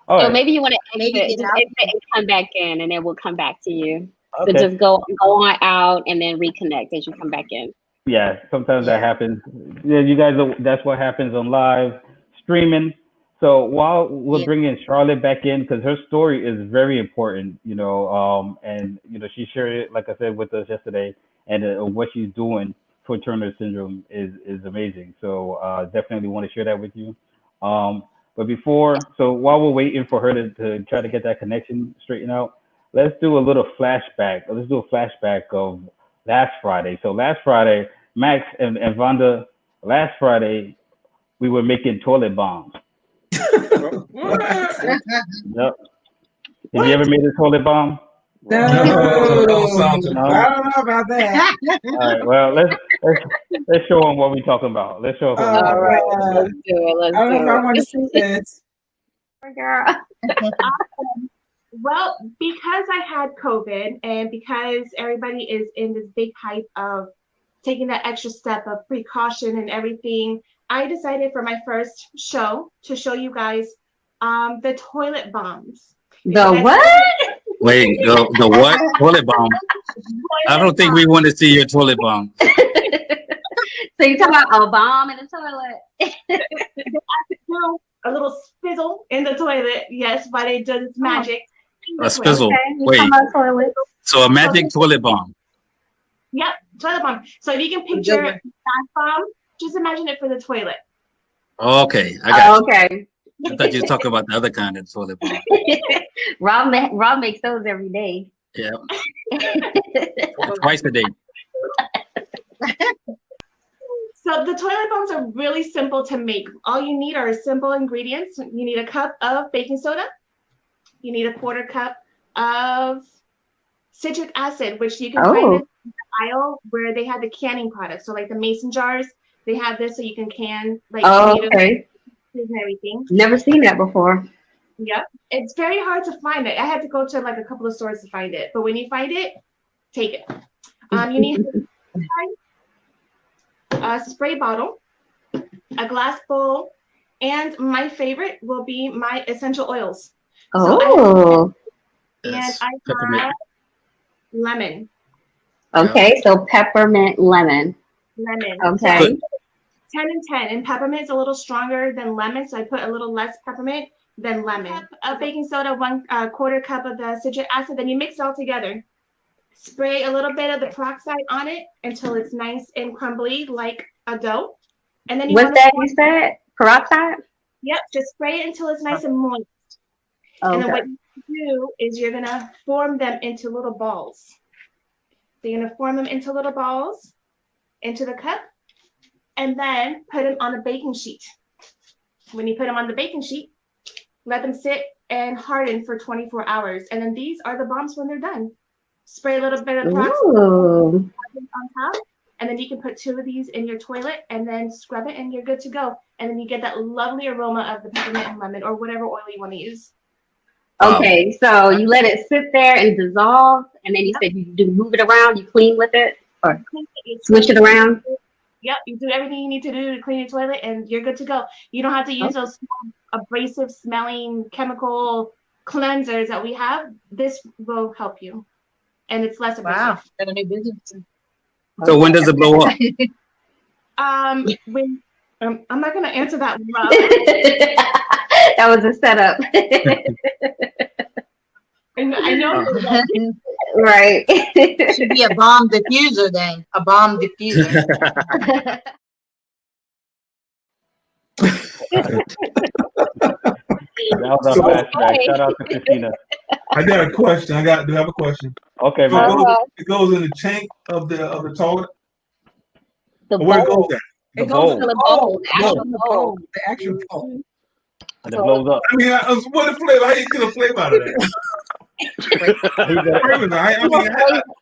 All So right. maybe you want to Maybe exit, get just out. exit and come back in, and then we'll come back to you. So Okay. just go on out and then reconnect as you come back in. Yeah, sometimes that Yeah. happens. Yeah, you guys, that's what happens on live streaming. So while we're bringing Charlotte back in, because her story is very important, and she shared it, like I said, with us yesterday, and what she's doing for Turner syndrome is amazing. So definitely want to share that with you. But so while we're waiting for her to try to get that connection straightened out, let's do a little flashback. Let's do a flashback of last Friday. So last Friday, Max and Vonda, last Friday, we were making toilet bombs. Yep. Have you ever made a toilet bomb? No, I don't know about that. All right. Well, let's show them what we're talking about. Let's show them. All right, let's do it. I don't know if I want to see this. Girl. Well, because I had COVID and because everybody is in this big hype of taking that extra step of precaution and everything, I decided for my first show to show you guys the toilet bombs. The what? Wait, the what? Toilet bomb. I don't think we want to see your toilet bomb. So you're talking about a bomb in the toilet? A little spizzle in the toilet, yes, but it does its magic. A spizzle. Okay. Wait. So a magic toilet bomb. Yep, toilet bomb. So if you can picture a bath bomb, just imagine it for the toilet. Okay, I got you. Okay. I thought you were talking about the other kind of toilet bomb. Rob makes those every day. Yeah. Twice a day. So the toilet bombs are really simple to make. All you need are simple ingredients. You need a cup of baking soda. You need a quarter cup of citric acid, which you can find in the aisle where they have the canning products. So like the mason jars, they have this so you can can like tomatoes and everything. Never seen that before. Yep. It's very hard to find it. I had to go to like a couple of stores to find it. But when you find it, take it. You need a spray bottle, a glass bowl, and my favorite will be my essential oils. Oh. And I got lemon. Okay, so peppermint lemon. Lemon. Okay. 10 and 10. And peppermint's a little stronger than lemon, so I put a little less peppermint than lemon. A baking soda, 1/4 cup of the citric acid, then you mix it all together. Spray a little bit of the peroxide on it until it's nice and crumbly like a dough. And then you you said? Peroxide? Yep, just spray it until it's nice and moist. Okay. And then what you do is you're gonna form them into little balls. So you're gonna form them into little balls into the cup and then put them on a baking sheet. When you put them on the baking sheet, let them sit and harden for 24 hours. And then these are the bombs when they're done. Spray a little bit of peroxide on top, and then you can put 2 of these in your toilet and then scrub it and you're good to go. And then you get that lovely aroma of the peppermint and lemon or whatever oil you want to use. Okay, so you let it sit there and dissolve, and then you said you do move it around, you clean with it, or switch it around? Yep, you do everything you need to do to clean your toilet, and you're good to go. You don't have to use those abrasive smelling chemical cleansers that we have. This will help you, and it's less abrasive. Wow, got a new business. So when does it blow up? When I'm not gonna answer that one, Rob. That was a setup. I know. Right. Should be a bomb diffuser then. A bomb diffuser. That was our flashback. Shout out to Cristina. I got a question. Do have a question. Okay, so it goes in the tank of the toilet. Where it goes at? It goes in the bowl. The actual bowl. And it blows up. I mean, what a flavor? How you get a flavor out of that? What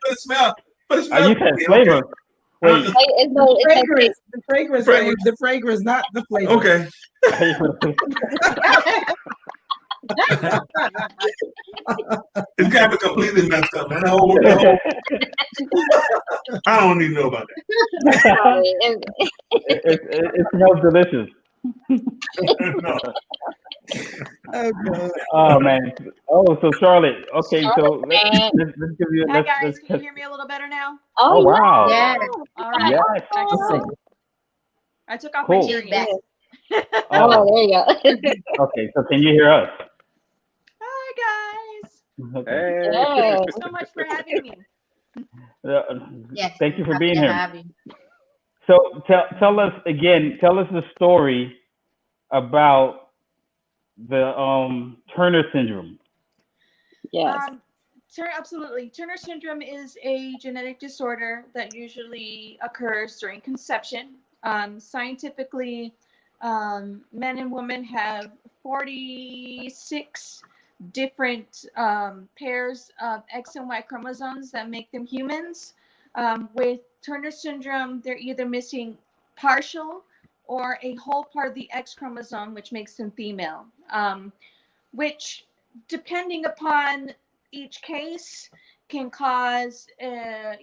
it smell? You said flavor. Wait. The fragrance, not the flavor. Okay. It's got to be completely messed up, man. I don't even know about that. It smells delicious. No. Oh man. Oh, so Charlotte. Okay, so let's give you. Hi guys, can you hear me a little better now? Oh wow. Yeah. All right. Yes. I took off my hearing aids. Oh, Oh, there you go. okay. So can you hear us? Hi guys. Okay. Hey. Yes. Thank you so much for having me. Uh, Yes, Thank you for happy being to here. have you. So tell us again. Tell us the story about the Turner syndrome. Yes. Absolutely. Turner syndrome is a genetic disorder that usually occurs during conception. Scientifically, men and women have 46 different pairs of X and Y chromosomes that make them humans. With Turner syndrome, they're either missing partial or a whole part of the X chromosome, which makes them female. Which, depending upon each case, can cause a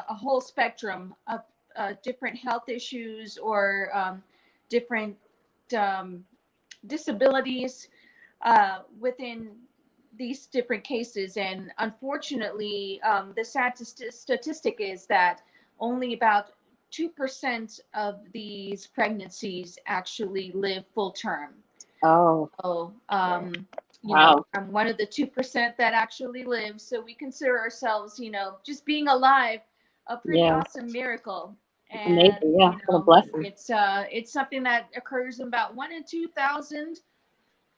whole spectrum of different health issues or different um, disabilities within these different cases. And unfortunately, the sad statistic is that only about 2% of these pregnancies actually live full term. Oh, So, wow. I'm one of the 2% that actually lives. So we consider ourselves, just being alive, a pretty Yeah. awesome miracle. And, Amazing. Yeah. What a blessing. it's something that occurs in about 1 in 2,000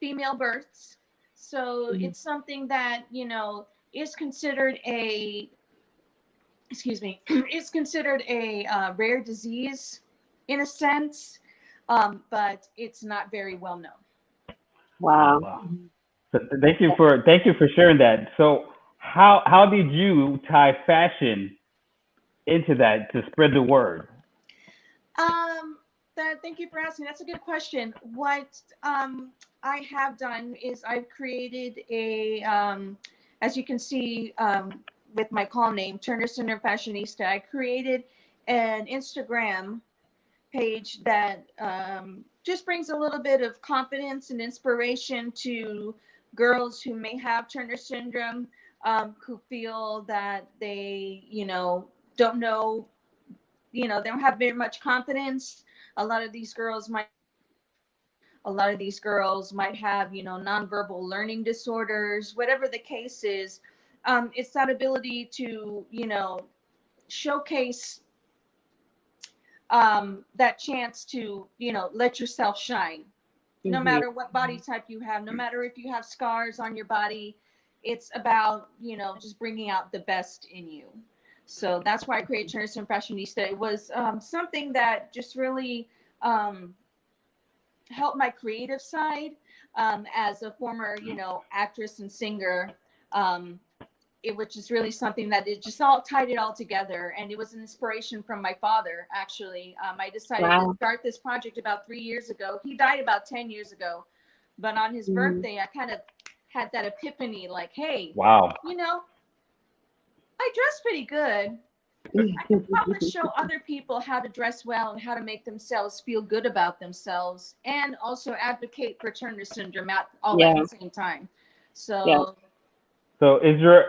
female births. So Mhm. it's something that, is considered excuse me, is considered a rare disease in a sense, but it's not very well known. Oh Wow. wow. So thank you for sharing that. So how did you tie fashion into that to spread the word? Um, thank you for asking. That's a good question. What I have done is I've created as you can see with my call name, Turner Center Fashionista. I created an Instagram page that just brings a little bit of confidence and inspiration to girls who may have Turner syndrome, who feel that they, don't know, they don't have very much confidence. A lot of these girls might have, nonverbal learning disorders, whatever the case is. It's that ability to, showcase that chance to, let yourself shine. No Mhm. matter what body type you have, no matter if you have scars on your body, it's about, just bringing out the best in you. So that's why I created Turner Fashionista. It was something that just really helped my creative side as a former, actress and singer. Um, which is really something that it just all tied it all together. And it was an inspiration from my father, actually. I decided to Wow. start this project about 3 years ago. He died about 10 years ago. But on his Mhm. birthday, I kind of had that epiphany like, hey, Wow. I dress pretty good. I can probably show other people how to dress well and how to make themselves feel good about themselves and also advocate for Turner syndrome all at Yeah. the same time. Yeah. So So is your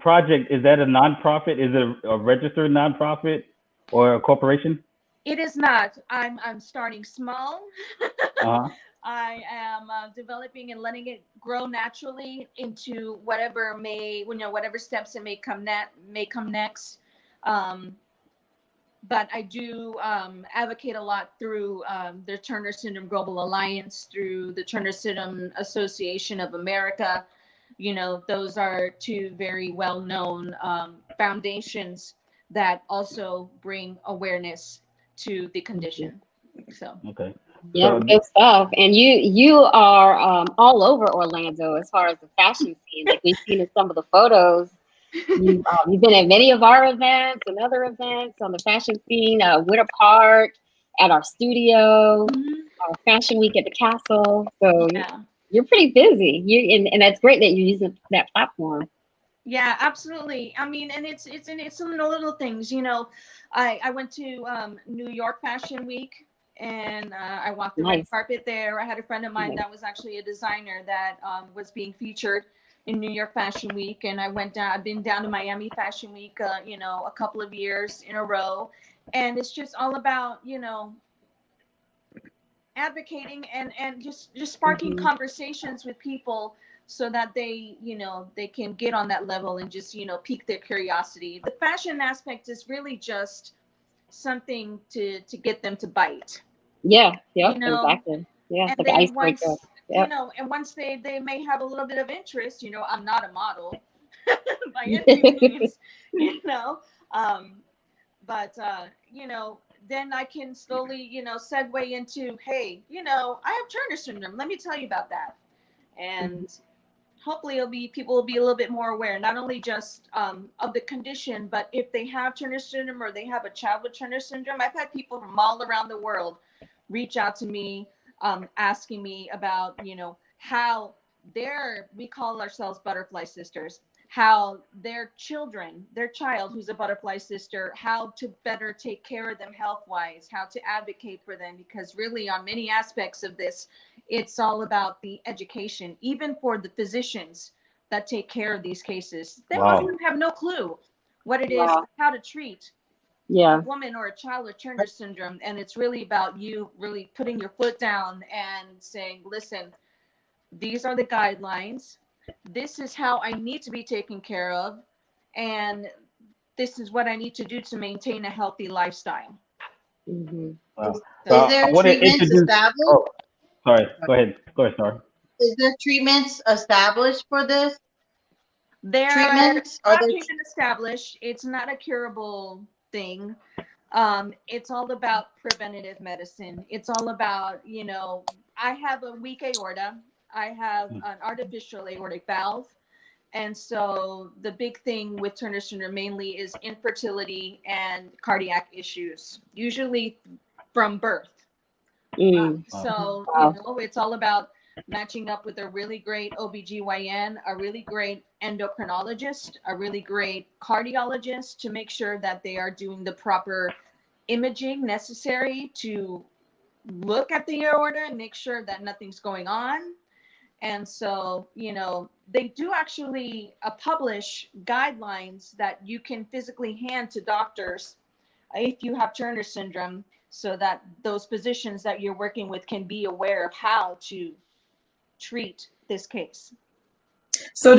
project, is that a nonprofit? Is it a registered nonprofit or a corporation? it is not. I'm starting small. Uh-huh. I am developing and letting it grow naturally into whatever steps it may come next. Um, but I do advocate a lot through the Turner Syndrome Global Alliance, through the Turner Syndrome Association of America. Those are two very well-known foundations that also bring awareness to the condition. So. Okay. Yeah, So good stuff. And you are all over Orlando as far as the fashion scene. Like we've seen in some of the photos. You've been at many of our events and other events on the fashion scene, Winter Park, at our studio, our Fashion Week at the Castle. So Yeah. you're pretty busy. And that's great that you're using that platform. Yeah, absolutely. I mean, and it's in the little things. I went to New York Fashion Week, and I walked the red Nice. carpet there. I had a friend of mine Nice. that was actually a designer that was being featured in New York Fashion Week, and I went down. I've been down to Miami Fashion Week, a couple of years in a row, and it's just all about advocating and just sparking conversations with people so that they, they can get on that level and just, pique their curiosity. The fashion aspect is really just something to get them to bite. Yeah, exactly. Yeah, and like then icebreaker. once Yep. and once they may have a little bit of interest, I'm not a model by any means, but then I can slowly, segue into, hey, I have Turner syndrome. Let me tell you about that. And hopefully people will be a little bit more aware, not only just of the condition, but if they have Turner syndrome or they have a child with Turner syndrome. I've had people from all around the world reach out to me, asking me about, how we call ourselves butterfly sisters, how their child who's a butterfly sister, how to better take care of them health-wise, how to advocate for them, because really on many aspects of this, it's all about the education, even for the physicians that take care of these cases. They often have no clue what it is, how to treat a woman or a child with Turner syndrome. And it's really about you really putting your foot down and saying, listen, these are the guidelines. This is how I need to be taken care of. And this is what I need to do to maintain a healthy lifestyle. Is there treatments established? Oh, sorry. Go ahead, Starr. Is there treatments established for this? There treatments are treatment established. It's not a curable thing. It's all about preventative medicine. It's all about, I have a weak aorta. I have an artificial aortic valve. And so the big thing with Turner syndrome mainly is infertility and cardiac issues, usually from birth. So, it's all about matching up with a really great OBGYN, a really great endocrinologist, a really great cardiologist to make sure that they are doing the proper imaging necessary to look at the aorta and make sure that nothing's going on. And so, they do actually publish guidelines that you can physically hand to doctors if you have Turner syndrome, so that those physicians that you're working with can be aware of how to treat this case. So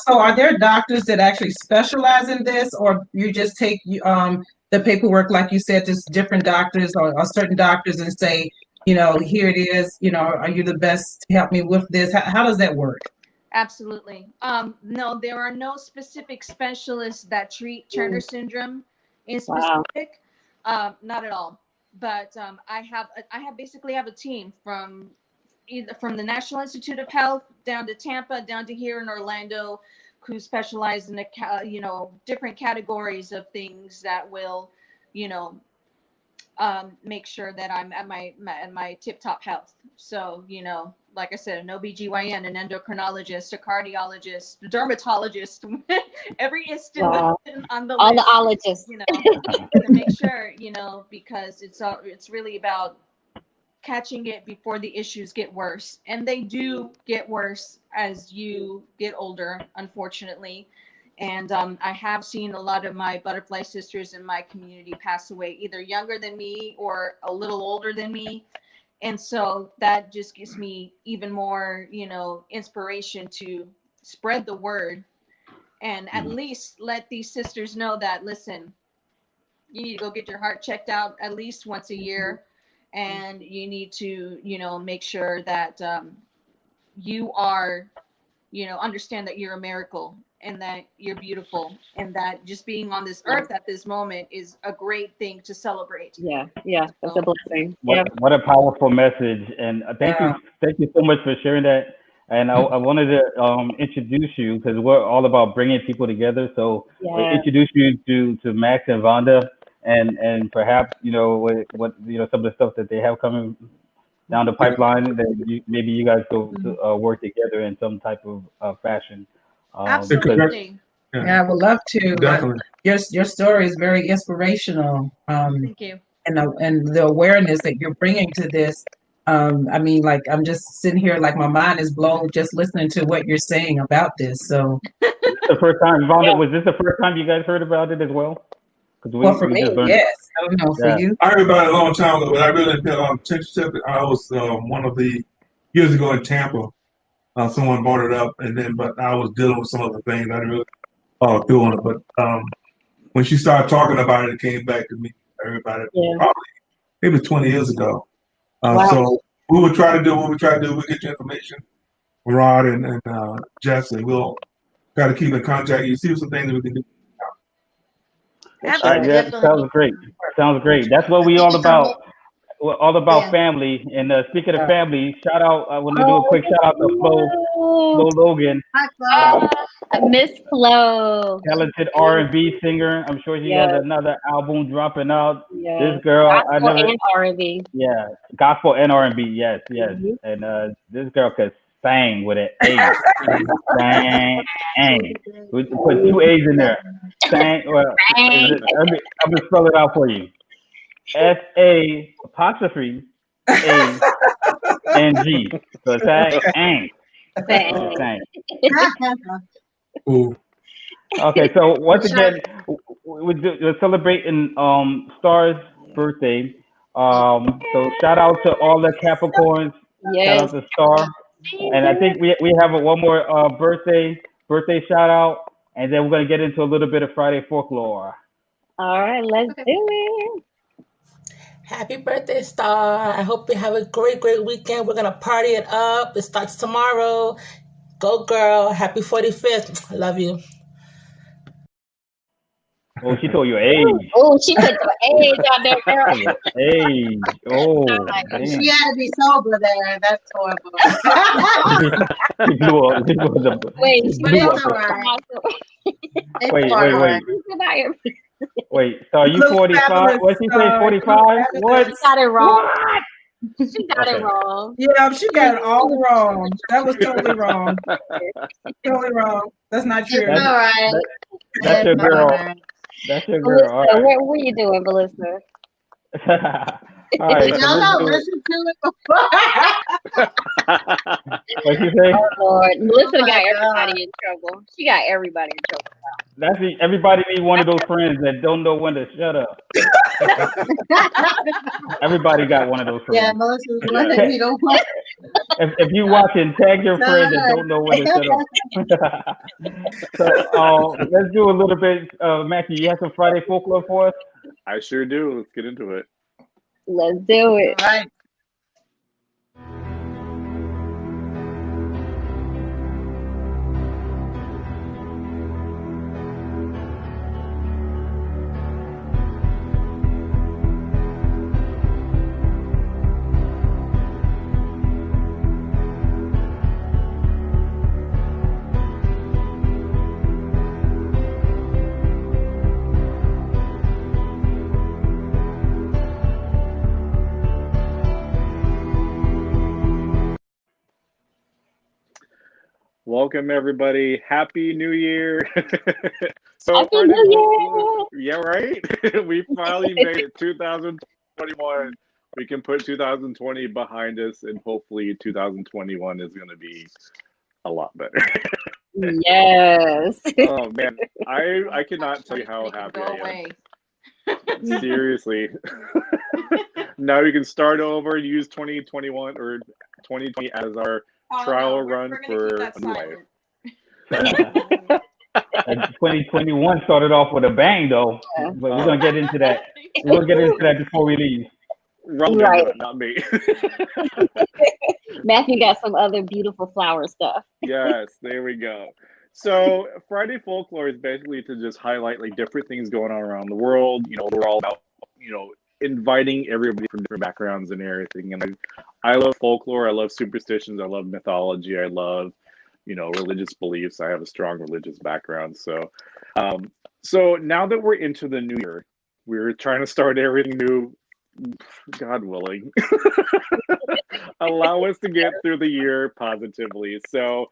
are there doctors that actually specialize in this, or you just take the paperwork, like you said, to different doctors or certain doctors and say, here it is, are you the best to help me with this? How does that work? Absolutely. No, there are no specific specialists that treat Turner syndrome in specific. Not at all. But I basically have a team from the National Institute of Health down to Tampa, down to here in Orlando, who specialize in different categories of things that will, make sure that I'm at my tip-top health. So, like I said, an OBGYN, an endocrinologist, a cardiologist, a dermatologist, every instant on the all list, the ologists, to make sure, because it's really about catching it before the issues get worse. And they do get worse as you get older, unfortunately. And I have seen a lot of my butterfly sisters in my community pass away, either younger than me or a little older than me. And so that just gives me even more, inspiration to spread the word and at least let these sisters know that, listen, you need to go get your heart checked out at least once a year. And you need to, make sure that you are, understand that you're a miracle and that you're beautiful and that just being on this earth at this moment is a great thing to celebrate. Yeah, that's a blessing. What a powerful message. And thank you so much for sharing that. And I wanted to introduce you, because we're all about bringing people together. So we'll introduce you to Max and Vonda, and perhaps what some of the stuff that they have coming down the pipeline that maybe you guys go to work together in some type of fashion. Absolutely. Yeah, I would love to. Definitely. Your story is very inspirational. Thank you. And the awareness that you're bringing to this. I'm just sitting here, like my mind is blown just listening to what you're saying about this. So the first time, Vonda, was this the first time you guys heard about it as well? Because Well, for we me, just learned. yes. I don't know for Yeah. you. I heard about it a long time ago, but I really didn't pay a lot of attention to it. I was one of the years ago in Tampa. Someone brought it up, and then but I was dealing with some other things. I didn't really follow through on it. But when she started talking about it, it came back to me. I heard about it probably maybe 20 years ago. Wow. So we would try to do what we try to do. We get your information, Rod and Jess, and we'll try to keep in contact. You see some things that we can do. Yeah, sounds great. Sounds great. That's what we all about. We're all about family. And speaking of family, shout out. I want to do a quick shout out to Flo Logan, Miss Flo. talented R&B singer. I'm sure she has Yes. another album dropping out. Yes. This girl, I Gospel never. and R&B. Yeah, gospel and R&B. Yes, yes. Mhm. And this girl could sing with an A. Sang. We put two A's in there. Sang. Well, I'm gonna spell it out for you. SA apostrophe A N G. So sang. Sang. Okay, so once again, we're celebrating Star's birthday. So shout out to all the Capricorns. Yes. Shout out to Star. And I think we have one more birthday shout out, and then we're gonna get into a little bit of Friday folklore. All right, let's do it. Happy birthday, Star. I hope you have a great, great weekend. We're going to party it up. It starts tomorrow. Go, girl. Happy 45th. I love you. Oh, she told you age. Oh, she put the age on there, girl. Age. Oh, damn. She had to be sober there. That's horrible. She blew up. She blew up. Wait, She blew up. Wait. Wait, so are you 45? What did she say, 45? What? She got it wrong. What? She got it wrong. Yeah, she got it all wrong. That was totally wrong. Totally wrong. That's not true. All right. That's your girl. That's your girl. All Melissa, right. what are you doing, Melissa? All right. Did So y'all not let's listen to it before? what you say? Oh, Lord. Melissa my got God. everybody in trouble. She got everybody in trouble. That's everybody need one of those friends that don't know when to shut up. Everybody got one of those friends. Yeah, Melissa's one that you don't want. If you watching, tag your friend that don't know when to shut up. So let's do a little bit. Matthew, you have some Friday folklore for us? I sure do. Let's get into it. Let's do it. All right. Welcome everybody. Happy New Year. So Happy New Year. yeah, right? We finally made it 2021. We can put 2020 behind us and hopefully 2021 is going to be a lot better. Yes. Oh man, I cannot tell you how happy I am. Seriously. Now we can start over and use 2021 or 2020 as our trial run for a new life. And 2021 started off with a bang, though. But we're gonna get into that. We're gonna get into that before we leave. Right. Not me. Matthew got some other beautiful flower stuff. Yes, there we go. So Friday folklore is basically to just highlight like different things going on around the world. You know, we're all about inviting everybody from different backgrounds and everything. And I love folklore. I love superstitions. I love mythology. I love religious beliefs. I have a strong religious background. So, so now that we're into the new year, we're trying to start everything new. God willing, allow us to get through the year positively. So,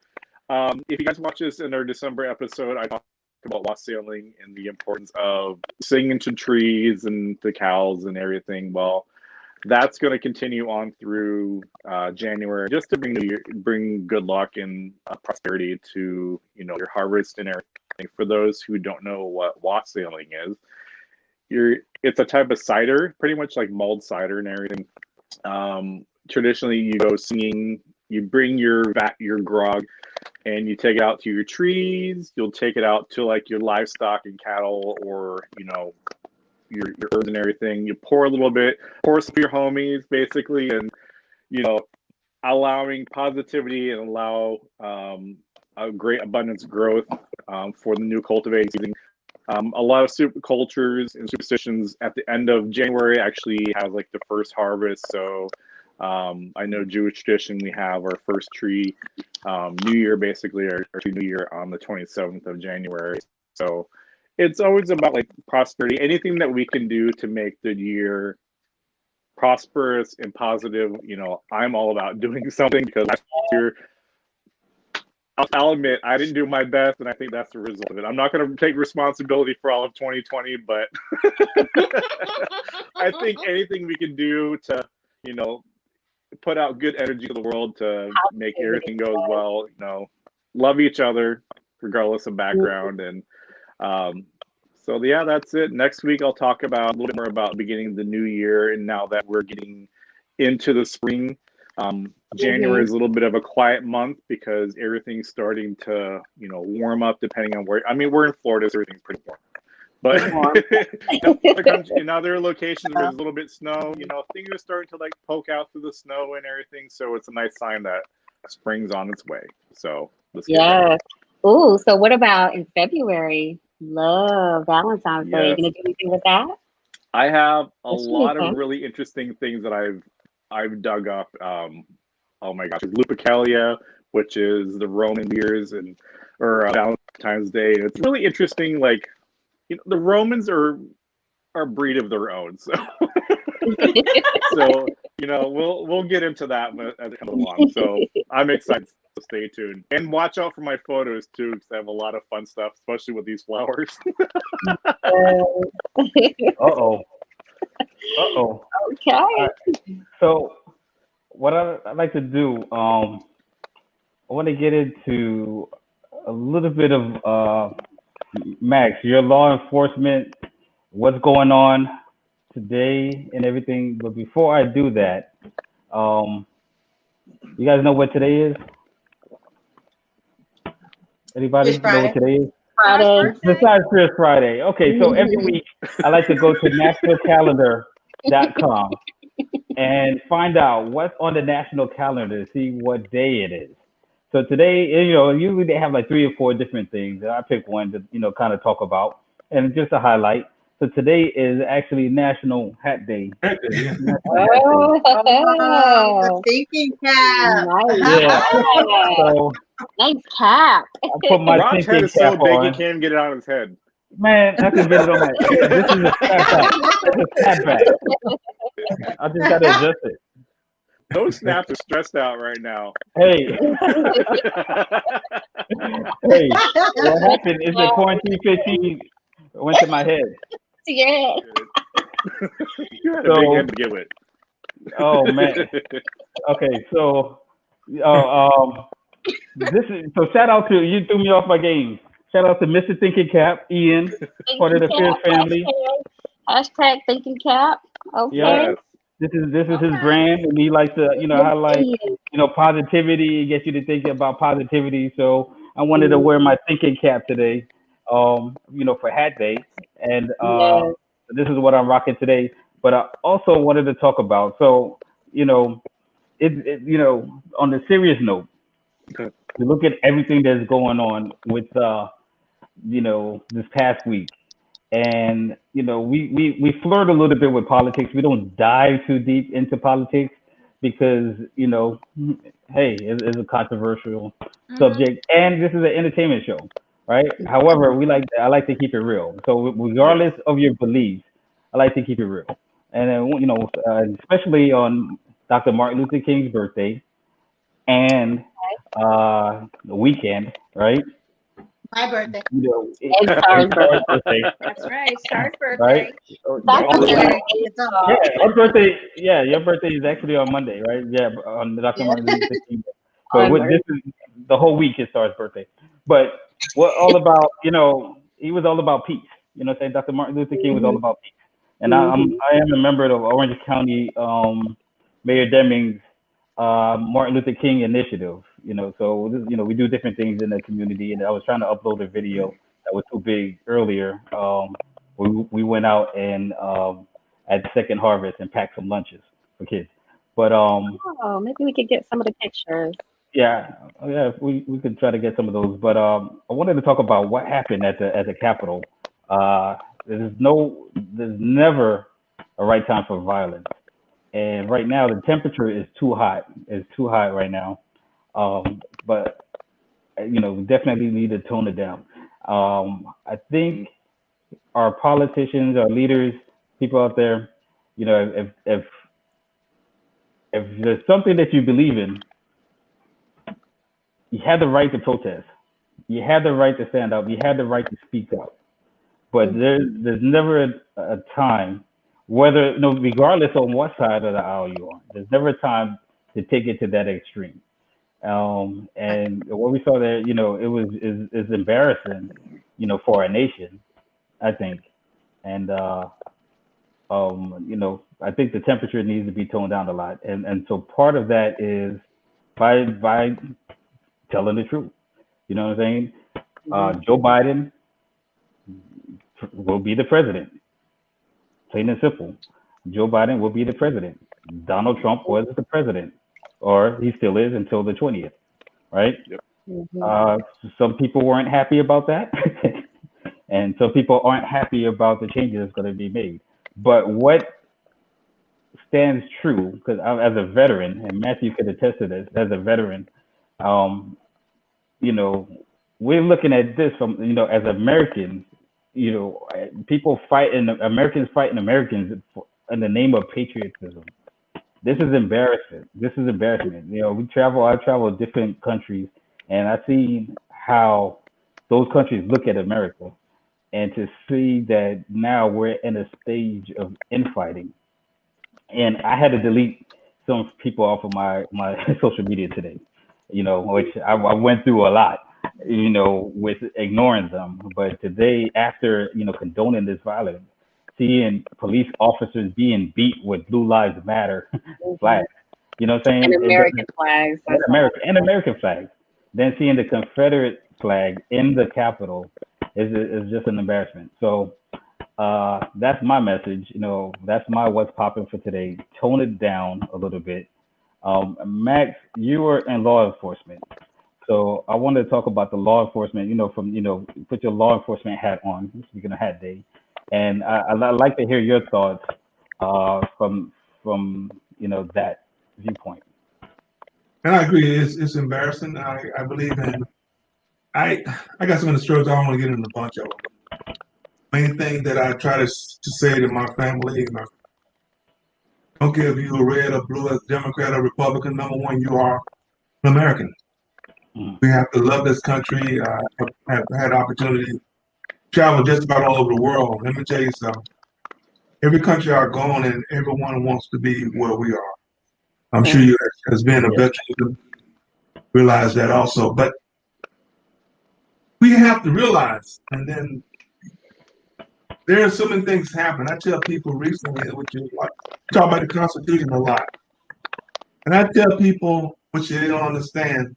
if you guys watch this in our December episode, I talked about wassailing and the importance of singing to trees and the cows and everything. Well, that's going to continue on through January, just to bring good luck and prosperity to your harvest and everything. For those who don't know what wassailing is, it's a type of cider, pretty much like mulled cider and everything. Traditionally, you go singing, you bring your grog, and you take it out to your trees. You'll take it out to like your livestock and cattle, or your herbs and everything. You pour a little bit, pour some for your homies, basically, and allowing positivity and allow a great abundance growth for the new cultivating season. A lot of super cultures and superstitions at the end of January actually have like the first harvest. So I know Jewish tradition, we have our first tree, New Year, basically, our New Year on the 27th of January. So it's always about like prosperity, anything that we can do to make the year prosperous and positive. I'm all about doing something, because last year, I'll admit, I didn't do my best, and I think that's the result of it. I'm not going to take responsibility for all of 2020, but I think anything we can do to, put out good energy to the world to make everything go well, love each other regardless of background. And so yeah, that's it. Next week, I'll talk about a little bit more about beginning of the new year. And now that we're getting into the spring, January is a little bit of a quiet month because everything's starting to, warm up depending on where. I mean, we're in Florida, so everything's pretty warm. But in other locations where there's a little bit of snow, things are starting to like poke out through the snow and everything. So it's a nice sign that spring's on its way. So let's get ready. Ooh, so what about in February? Love Valentine's Day. You gonna do anything with that? I have a lot of really interesting things that I've dug up. Oh my gosh, Lupercalia, which is the Roman beers or Valentine's Day. And it's really interesting. Like, the Romans are a breed of their own. So, we'll get into that as it comes along. So I'm excited. So stay tuned and watch out for my photos too, because I have a lot of fun stuff, especially with these flowers. Okay. So what I'd like to do, I want to get into a little bit of Max, your law enforcement, what's going on today and everything. But before I do that, you guys know what today is? Anybody know what today is? Friday. Besides Fierce Friday. Okay, so every week I like to go to nationalcalendar.com and find out what's on the national calendar to see what day it is. So today, usually they have like 3 or 4 different things. And I pick one to, kind of talk about, and just a highlight. So today is actually National Hat Day. The thinking cap. Yeah. So nice cap. I put my Rob's head thinking is so cap big on. he can't even get it on his head. Man, I can get it on my. This is a snapback. I just got to adjust it. Those snaps are stressed out right now. Hey, what happened is the quarantine 15 went to my head. Yeah. You had a big head to begin with. Oh man. Okay, so shout out to you, threw me off my game. Shout out to Mr. Thinking Cap, Ian, part of the Fierce family. Hashtag Thinking Cap. Okay. Yes. This is his brand, and he likes to, highlight, positivity, get you to think about positivity. So I wanted to wear my thinking cap today, for Hat Day, and this is what I'm rocking today. But I also wanted to talk about, so on the serious note, you look at everything that's going on with, this past week. And, we flirt a little bit with politics. We don't dive too deep into politics because, hey, it's a controversial subject. And this is an entertainment show, right? However, I like to keep it real. So regardless of your beliefs, I like to keep it real. And then, especially on Dr. Martin Luther King's birthday and the weekend, right? My birthday. Star's birthday. That's right, Star's birthday. Right? Her birthday. Yeah, your birthday is actually on Monday, right? Yeah, on Dr. Martin Luther King. So this is the whole week is Star's birthday. But what all about? He was all about peace. Saying Dr. Martin Luther King was all about peace. And I am a member of the Orange County Mayor Deming's Martin Luther King initiative. So we do different things in the community, and I was trying to upload a video that was too big earlier. We went out and at Second Harvest and packed some lunches for kids. But Oh, maybe we could get some of the pictures. yeah, we could try to get some of those. But I wanted to talk about what happened at the Capitol. There's never a right time for violence, and right now the temperature is too hot. It's too hot right now. But we definitely need to tone it down. I think our politicians, our leaders, people out there, if there's something that you believe in, you had the right to protest. You had the right to stand up. You had the right to speak up. But there's never a time, regardless on what side of the aisle you're on, there's never a time to take it to that extreme. And what we saw there, is embarrassing, for our nation, I think. And I think the temperature needs to be toned down a lot. And so part of that is by telling the truth. You know what I'm saying? Joe Biden will be the president. Plain and simple. Joe Biden will be the president. Donald Trump was the president, or he still is until the 20th, right? Yep. Some people weren't happy about that, and some people aren't happy about the changes that's going to be made. But what stands true, because as a veteran, and Matthew could attest to this, as a veteran, we're looking at this from, as Americans, Americans fighting Americans in the name of patriotism. This is embarrassing. This is embarrassment. I travel different countries, and I see how those countries look at America, and to see that now we're in a stage of infighting. And I had to delete some people off of my social media today, which I went through a lot, with ignoring them. But today, after, condoning this violence, seeing police officers being beat with Blue Lives Matter flags, you know what I'm saying? And American flags. And American flags. Then seeing the Confederate flag in the Capitol is just an embarrassment. So that's my message. That's my what's popping for today. Tone it down a little bit. Max, you were in law enforcement. So I wanted to talk about the law enforcement, put your law enforcement hat on, speaking of hat day. And I'd like to hear your thoughts from that viewpoint. And I agree. It's embarrassing. I believe in. I got some of the stories. I don't want to get into a bunch of them. Main thing that I try to say to my family, don't care if you're a red or blue, as Democrat or Republican. Number one, you are an American. We have to love this country. I have had opportunity to travel just about all over the world. Let me tell you something. Every country I've gone in, everyone wants to be where we are. I'm sure you, as being a veteran, you realize that also. But we have to realize, and then there are so many things happen. I tell people recently, which is like, talk about the Constitution a lot. And I tell people, which they don't understand,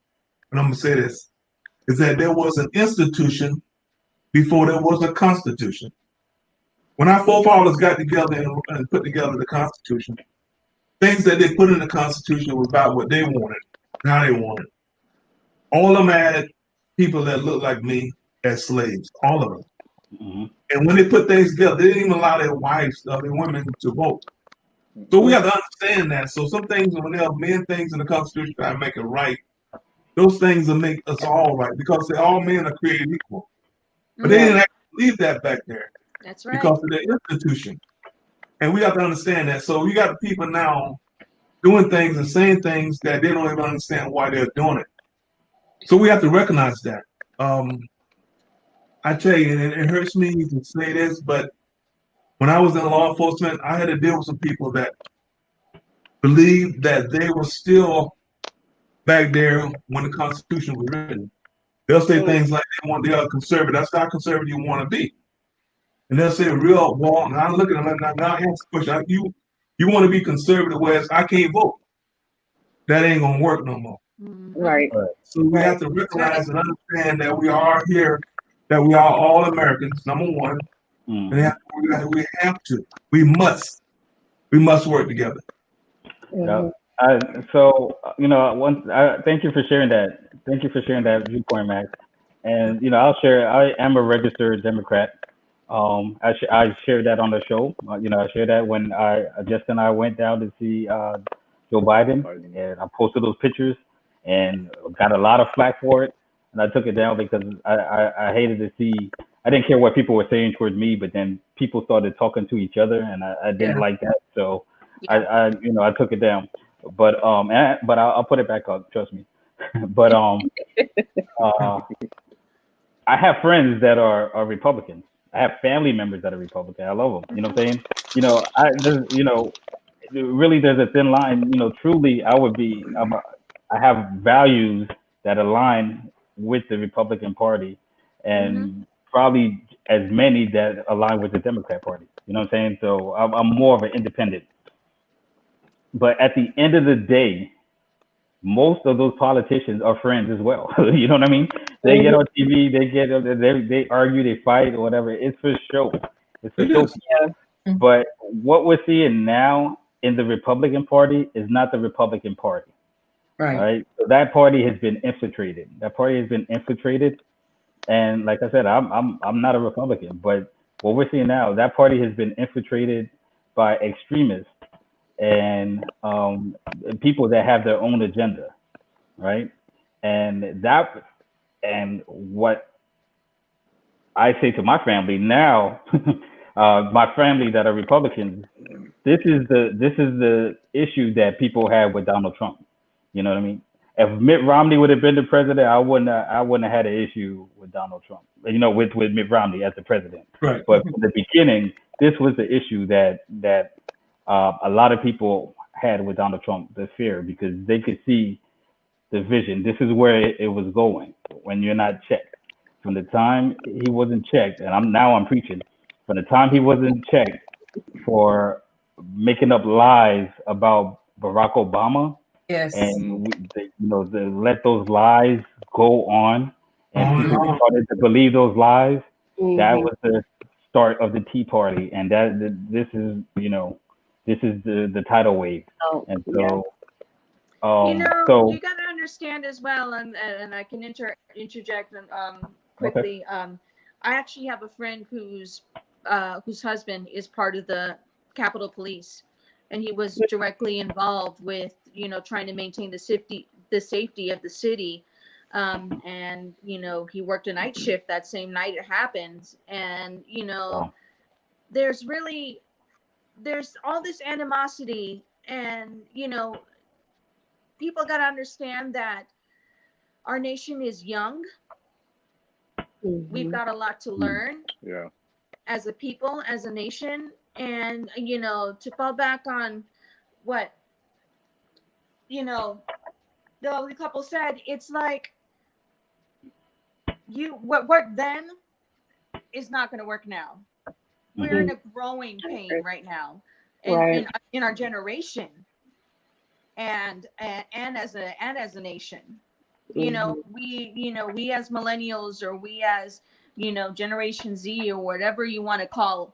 and I'm going to say this, is that there was an institution before there was a Constitution. When our forefathers got together and put together the Constitution, things that they put in the Constitution was about what they wanted, how they wanted. All of them had people that looked like me as slaves, all of them. And when they put things together, they didn't even allow their wives, their women to vote. So we have to understand that. So some things, when there are men things in the Constitution that make it right, those things will make us all right, because all men are created equal. But they didn't actually leave that back there. That's right. Because of the institution. And we have to understand that. So you got the people now doing things and saying things that they don't even understand why they're doing it. So we have to recognize that. I tell you, and it hurts me to say this, but when I was in law enforcement, I had to deal with some people that believed that they were still back there when the Constitution was written. They'll say things like they are conservative. That's not conservative you want to be. And they'll say real wall. And I look at them and I ask the question, you want to be conservative, whereas I can't vote. That ain't gonna work no more. Right. So we have to recognize and understand that we are here, that we are all Americans, number one. And we have to, we must work together. Yeah. So thank you for sharing that. Thank you for sharing that viewpoint, Max. And I'll share. I am a registered Democrat. I shared that on the show. I shared that when Justin and I went down to see Joe Biden, and I posted those pictures, and got a lot of flack for it. And I took it down because I hated to see. I didn't care what people were saying towards me, but then people started talking to each other, and I didn't like that. So I took it down. But I'll put it back up. Trust me. But I have friends that are Republicans. I have family members that are Republican. I love them. You know what I'm saying? Really, there's a thin line. Truly, I have values that align with the Republican Party, and probably as many that align with the Democrat Party. You know what I'm saying? So I'm more of an independent. But at the end of the day, most of those politicians are friends as well. You know what I mean? They get on TV, they argue, they fight, or whatever. It's for show. It's for show. But what we're seeing now in the Republican Party is not the Republican Party. Right? So that party has been infiltrated. And like I said, I'm not a Republican, but what we're seeing now, that party has been infiltrated by extremists and people that have their own agenda, right? And what I say to my family now, my family that are Republicans, this is the issue that people have with Donald Trump. You know what I mean? If Mitt Romney would have been the president, I wouldn't have had an issue with Donald Trump. With Mitt Romney as the president. Right. But from the beginning, this was the issue that a lot of people had with Donald Trump, the fear, because they could see the vision. This is where it was going when you're not checked. From the time he wasn't checked, and I'm preaching, from the time he wasn't checked for making up lies about Barack Obama, and they let those lies go on, and people started to believe those lies. That was the start of the Tea Party, and this is the tidal wave. And so you got to understand as well, and I can interject quickly. I actually have a friend whose husband is part of the Capitol Police, and he was directly involved with trying to maintain the safety of the city. And he worked a night shift that same night it happened, and there's all this animosity, and people got to understand that our nation is young. We've got a lot to learn as a people, as a nation, and to fall back on what the other couple said, it's like what worked then is not going to work now. We're in a growing pain right now, in our generation, and as a nation. We as millennials, or we as Generation Z, or whatever you want to call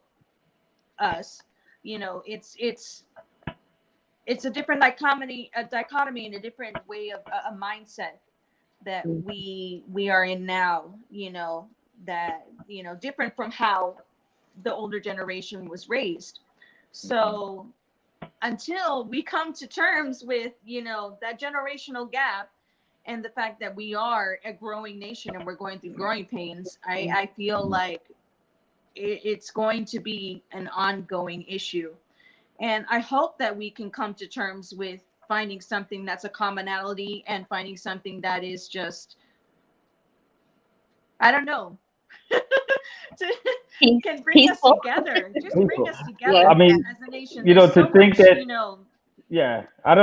us, it's a different dichotomy and a different way of a mindset that we are in now. That different from how the older generation was raised. So until we come to terms with that generational gap, and the fact that we are a growing nation and we're going through growing pains, I feel like it's going to be an ongoing issue. And I hope that we can come to terms with finding something that's a commonality, and finding something that is just, I don't know, can bring us together. Just bring us together as a nation. I don't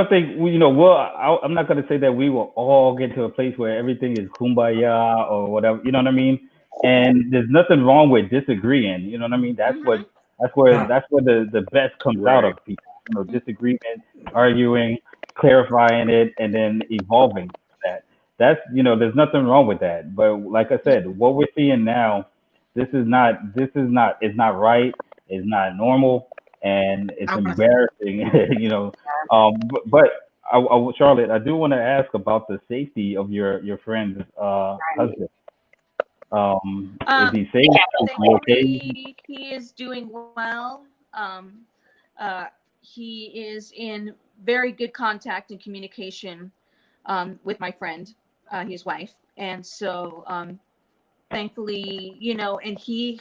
think I'm not going to say that we will all get to a place where everything is kumbaya or whatever. You know what I mean? and there's nothing wrong with disagreeing. You know what I mean? That's where the best comes out Right. of people. Disagreement, arguing, clarifying it, and then evolving that. There's nothing wrong with that. But like I said, what we're seeing now, it's not right. It's not normal, and it's embarrassing. But Charlotte, I do want to ask about the safety of your friend's husband. Is he safe? Is he okay? He is doing well. He is in very good contact and communication with my friend, his wife, and so thankfully, and he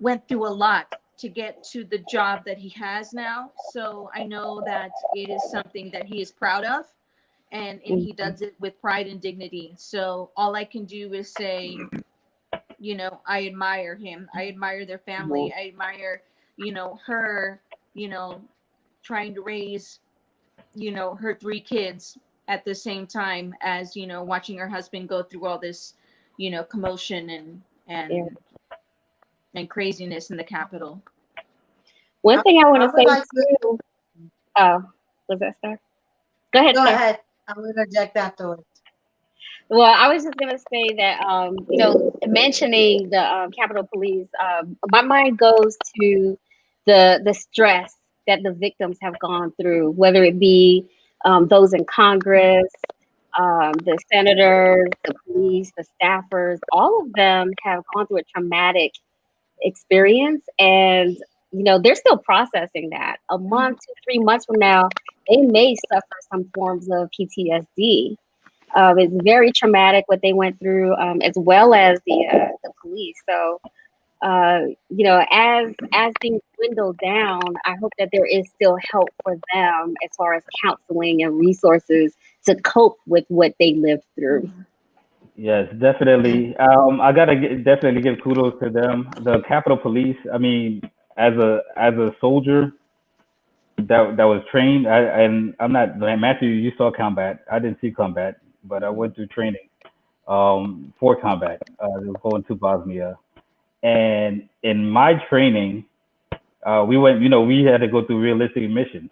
went through a lot to get to the job that he has now. So I know that it is something that he is proud of, and he does it with pride and dignity. So all I can do is say, I admire him. I admire their family. I admire, her, trying to raise, her 3 kids at the same time as, watching her husband go through all this, commotion and craziness in the Capitol. One thing I want I to would say like to. too. Oh, was that Star? Go ahead, Go Star. ahead. I'm going to interject afterwards. Well, I was just gonna say that mentioning the Capitol Police, my mind goes to the stress that the victims have gone through, whether it be those in Congress, the senators, the police, the staffers. All of them have gone through a traumatic experience, and they're still processing that. A month to 3 months from now, they may suffer some forms of PTSD. It's very traumatic what they went through, as well as the police. So, as things dwindle down, I hope that there is still help for them as far as counseling and resources to cope with what they lived through. Yes, definitely. I gotta definitely give kudos to them. The Capitol Police. I mean, as a soldier that was trained, and I'm not Matthew. You saw combat. I didn't see combat, but I went through training for combat. Going to Bosnia, and in my training, we went. We had to go through realistic missions,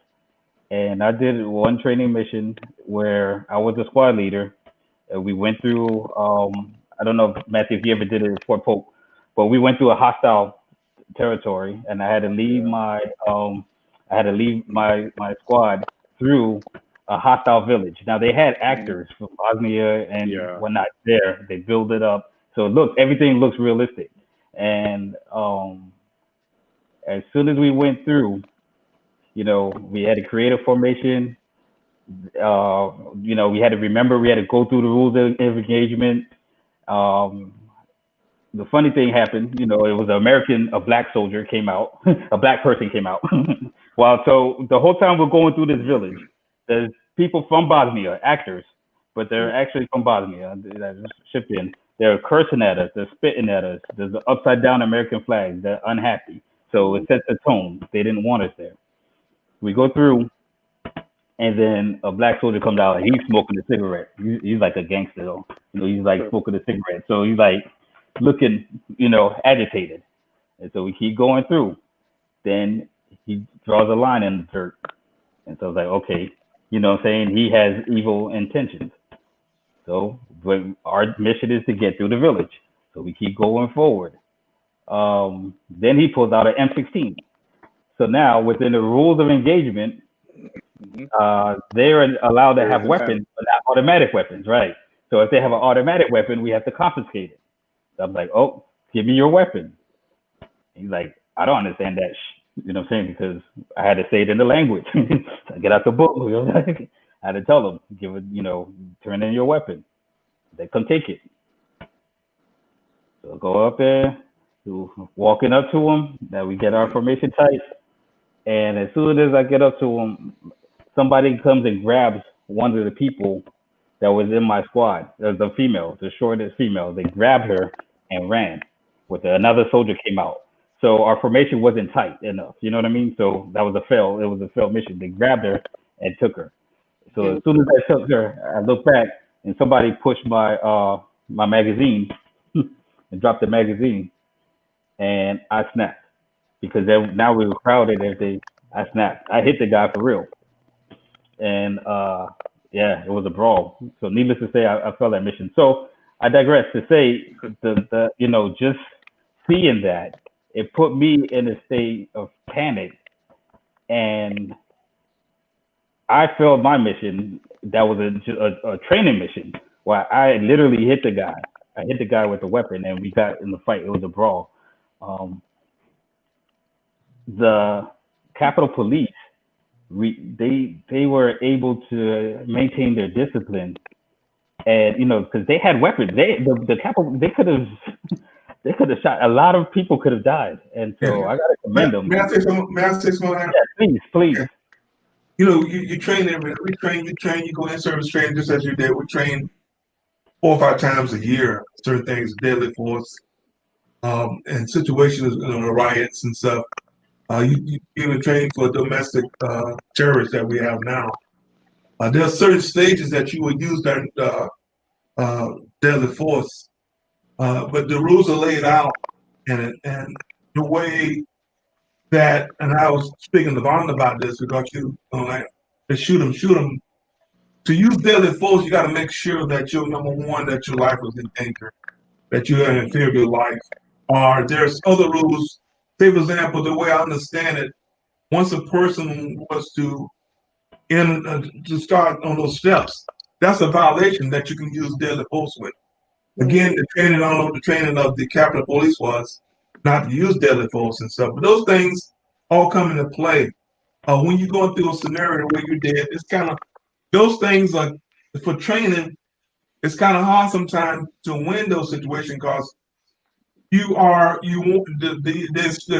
and I did one training mission where I was a squad leader. We went through. I don't know, Matthew, if you ever did it at Fort Polk, but we went through a hostile territory, and I had to leave my squad through a hostile village. Now they had actors from Bosnia and whatnot there. They build it up, so everything looks realistic. And as soon as we went through, we had to create a formation. We had to remember we had to go through the rules of engagement. The funny thing happened, it was a black soldier came out, a black person came out. So the whole time we're going through this village, there's people from Bosnia, actors, but they're actually from Bosnia that shipped in. They're cursing at us, they're spitting at us. There's an upside down American flag. They're unhappy. So it sets the tone. They didn't want us there. We go through, and then a black soldier comes out and he's smoking a cigarette. He's like a gangster though. He's like smoking a cigarette. So he's like looking, agitated. And so we keep going through. Then he draws a line in the dirt. And so I was like, okay, he has evil intentions. So, but our mission is to get through the village. So we keep going forward. Then he pulls out an M16. So now within the rules of engagement, they're allowed to have weapons, but not automatic weapons, right? So if they have an automatic weapon, we have to confiscate it. So I'm like, oh, give me your weapon. He's like, I don't understand that. You know what I'm saying? Because I had to say it in the language. I get out the book. I had to tell them, give it, turn in your weapon. They come take it. So go up there, walking up to him. Now we get our formation tight. And as soon as I get up to him, somebody comes and grabs one of the people that was in my squad. The female, the shortest female. They grabbed her and ran. Another soldier came out. So our formation wasn't tight enough. You know what I mean? So that was a fail. It was a failed mission. They grabbed her and took her. So as soon as I took her, I looked back and somebody pushed my magazine and dropped the magazine, and I snapped because now we were crowded. Everything. I snapped. I hit the guy for real, and yeah, it was a brawl. So needless to say, I failed that mission. So I digress to say the just seeing that, it put me in a state of panic, and I failed my mission. That was a training mission where I literally hit the guy. I hit the guy with the weapon, and we got in the fight. It was a brawl. Um, the Capitol Police, they were able to maintain their discipline, and because they had weapons. The Capitol, they could have shot. A lot of people could have died, and so I gotta commend them. May I say something? May I say something? Yeah, please. Yeah. You train we train, you go in service training just as you did. We train 4 or 5 times a year, certain things, deadly force, and situations, riots and stuff. You even train for domestic terrorists that we have now. There are certain stages that you would use that deadly force, but the rules are laid out, and the way that, and I was speaking to Vaughn about this because to shoot them. To use deadly force, you got to make sure that you're number one, that your life is in danger, that you are in fear of your life. Or there's other rules. Say, for example, the way I understand it, once a person was to start on those steps, that's a violation that you can use deadly force with. Again, the training of the Capitol Police was not to use deadly force and stuff. But those things all come into play. When you're going through a scenario where you're dead, it's kind of, those things are, for training, it's kind of hard sometimes to win those situations because the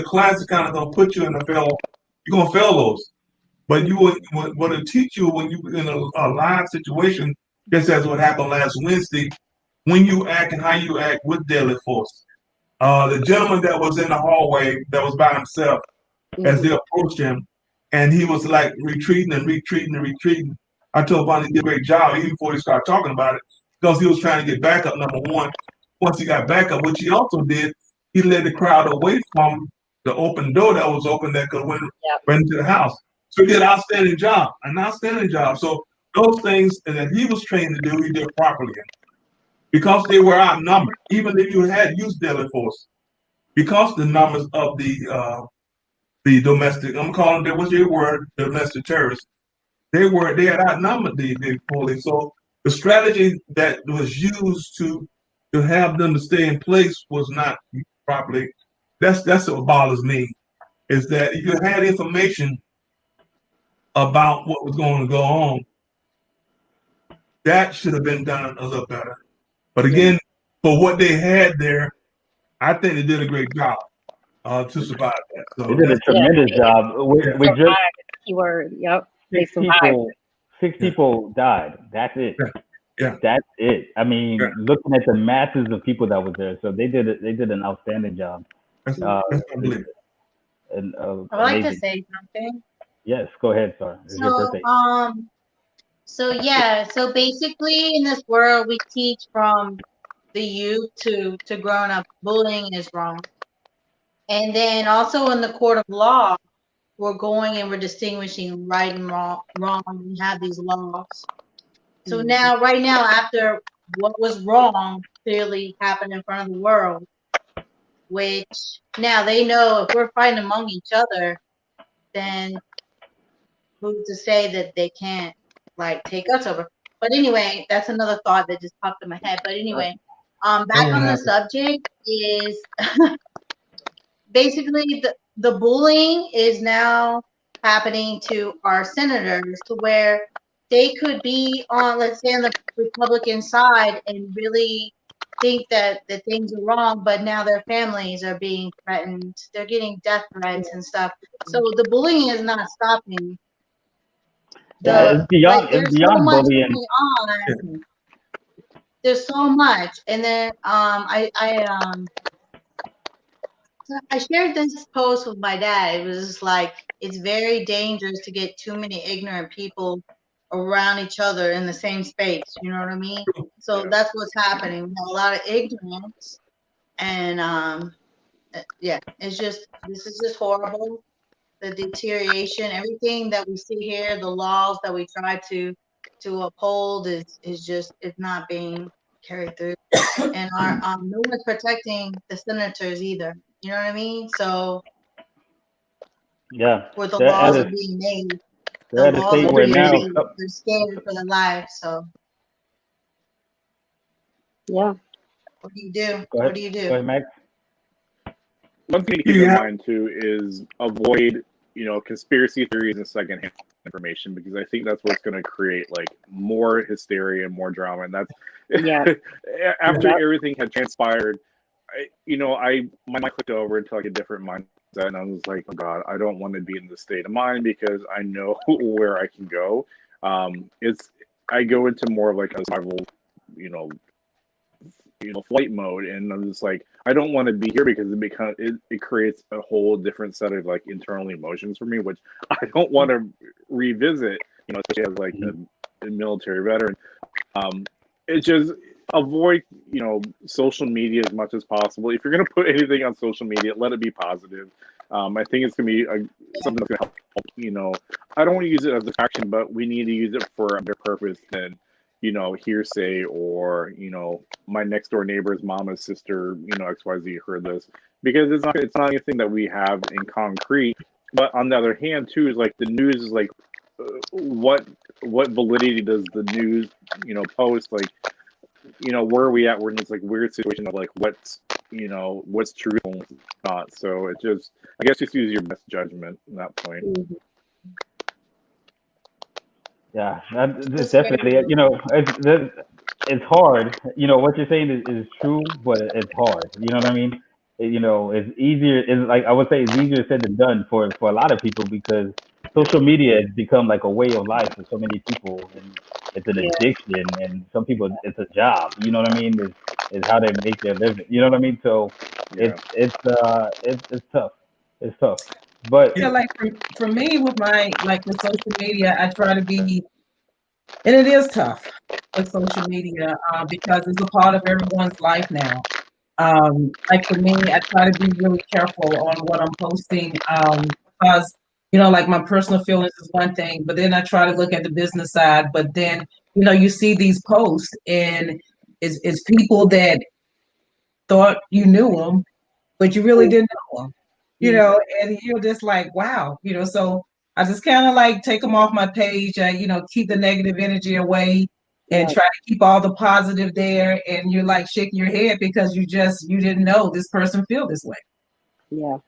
class is kind of going to put you in you're going to fail those. But what it teach you when you're in a live situation, just as what happened last Wednesday, when you act and how you act with deadly force. The gentleman that was in the hallway that was by himself, as they approached him, and he was like retreating. I told Bonnie he did a great job even before he started talking about it, because he was trying to get back up, number one. Once he got back up, which he also did, he led the crowd away from the open door that was open that could went right into the house. So he did an outstanding job. So those things that he was trained to do, he did properly. Because they were outnumbered, even if you had used deadly force, because the numbers of the domestic, I'm calling it, what's your word, domestic terrorists, they had outnumbered the police. So the strategy that was used to have them to stay in place was not properly. That's what bothers me, is that if you had information about what was going to go on, that should have been done a little better. But again, for what they had there, I think they did a great job to survive that. So they did a tremendous job. We just keyword. Yep. Six people died. That's it. Yeah. That's it. I mean, looking at the masses of people that was there, so they did an outstanding job. That's unbelievable. And I would like to say something. Yes, go ahead, Starr. It's your birthday. So basically in this world we teach from the youth to growing up, bullying is wrong. And then also in the court of law, we're going and we're distinguishing right and wrong. We have these laws. So right now, after what was wrong clearly happened in front of the world, which now they know if we're fighting among each other, then who's to say that they can't take us over? But anyway, that's another thought that just popped in my head. But anyway, back on the subject is basically the bullying is now happening to our senators, to where they could be on, let's say, on the Republican side and really think that things are wrong, but now their families are being threatened. They're getting death threats and stuff. So the bullying is not stopping. It's beyond bullying. There's so much. And then I shared this post with my dad. It was just like, it's very dangerous to get too many ignorant people around each other in the same space. You know what I mean? So that's what's happening. We have a lot of ignorance, And yeah, this is just horrible. The deterioration, everything that we see here, the laws that we try to uphold is not being carried through. And our no one's protecting the senators either. You know what I mean? So Yeah, where the they're at laws a are being made, they're the at a laws stage are where being now. made. They're scared for their lives. So Yeah. what do you do? Go What ahead, do you go do? ahead, Max. One thing to keep in mind too is avoid, conspiracy theories and secondhand information, because I think that's what's going to create like more hysteria and more drama. And that's after everything had transpired, my mind clicked over into like a different mindset, and I was like, oh God, I don't want to be in this state of mind because I know where I can go. I go into more of like a survival, flight mode, and I'm just like, I don't want to be here because it creates a whole different set of like internal emotions for me, which I don't want to revisit, especially as like a military veteran. It just avoid, social media as much as possible. If you're going to put anything on social media, let it be positive. I think it's going to be something that's going to help. I don't want to use it as a distraction, but we need to use it for a better purpose than hearsay or my next door neighbor's mama's sister, XYZ heard this, because it's not anything that we have in concrete. But on the other hand, too, is like the news is like, what validity does the news post, like, where are we at? We're in this like weird situation of like what's true and what's not. So it just, I guess, just use your best judgment at that point. Mm-hmm. Yeah, that's definitely, it's hard. What you're saying is true, but it's hard. You know what I mean? It's easier. It's like, I would say it's easier said than done for a lot of people, because social media has become like a way of life for so many people, and it's an addiction. And some people, it's a job. You know what I mean? It's how they make their living. You know what I mean? So it's tough. It's tough. But Yeah, like for me with with social media, I try to be, and it is tough with social media because it's a part of everyone's life now. Like for me, I try to be really careful on what I'm posting because like my personal feelings is one thing, but then I try to look at the business side. But then you see these posts, and it's people that thought you knew them, but you really didn't know them. And you're just like, wow, so I just kind of like take them off my page, keep the negative energy away and try to keep all the positive there. And you're like shaking your head because you didn't know this person feel this way. Yeah.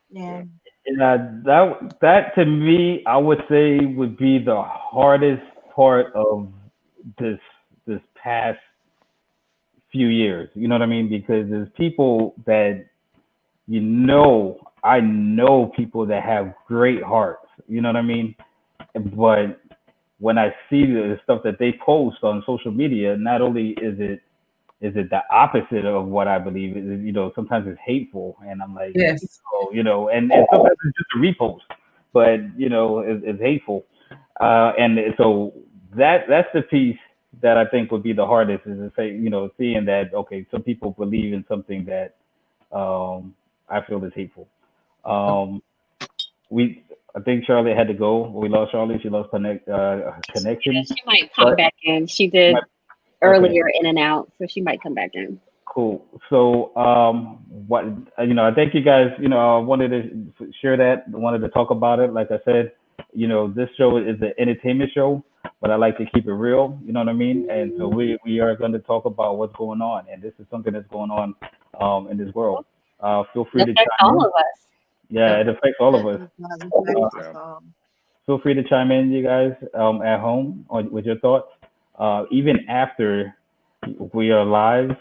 That to me, I would say would be the hardest part of this past few years. You know what I mean? Because there's people that I know people that have great hearts, you know what I mean? But when I see the stuff that they post on social media, not only is it the opposite of what I believe, sometimes it's hateful, and I'm like, yes, and sometimes it's just a repost, but it's hateful, and so that's the piece that I think would be the hardest, is to say, seeing that, okay, some people believe in something that I feel is hateful. I think Charlotte had to go. We lost Charlotte. She lost connection. She might come back in. She did earlier in and out, so she might come back in. Cool. So, I thank you guys. I wanted to share that. I wanted to talk about it. Like I said, this show is an entertainment show, but I like to keep it real. You know what I mean? And so we are going to talk about what's going on, and this is something that's going on in this world. Feel free to chime all in. of us. Yeah, it affects all of us. Feel free to chime in, you guys, at home with your thoughts. Even after we are live,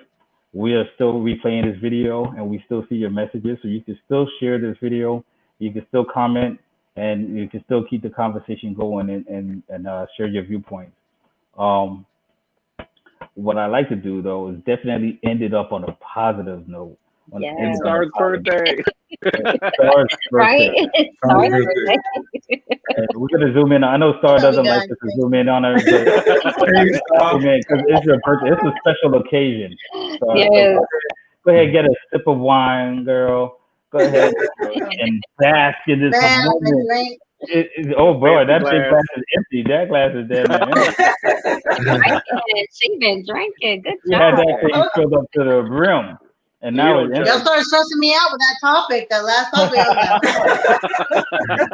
we are still replaying this video, and we still see your messages. So you can still share this video. You can still comment, and you can still keep the conversation going and share your viewpoints. What I like to do, though, is definitely end it up on a positive note. Yes. Star's birthday. Star's birthday. Right? It's Star's birthday. We're gonna zoom in. I know Starr doesn't like us to zoom in on her, but zoom in because it's your birthday. It's a special occasion. So Yes. Go ahead, get a sip of wine, girl. Go ahead and bask in this Man, moment. drink. Oh boy, Fancy that big glass. glass is empty. That glass is dead, man. She been drinking. Good You had job. that thing filled up to the rim, and now it's Y'all empty. started stressing me out with that topic. That last topic, I was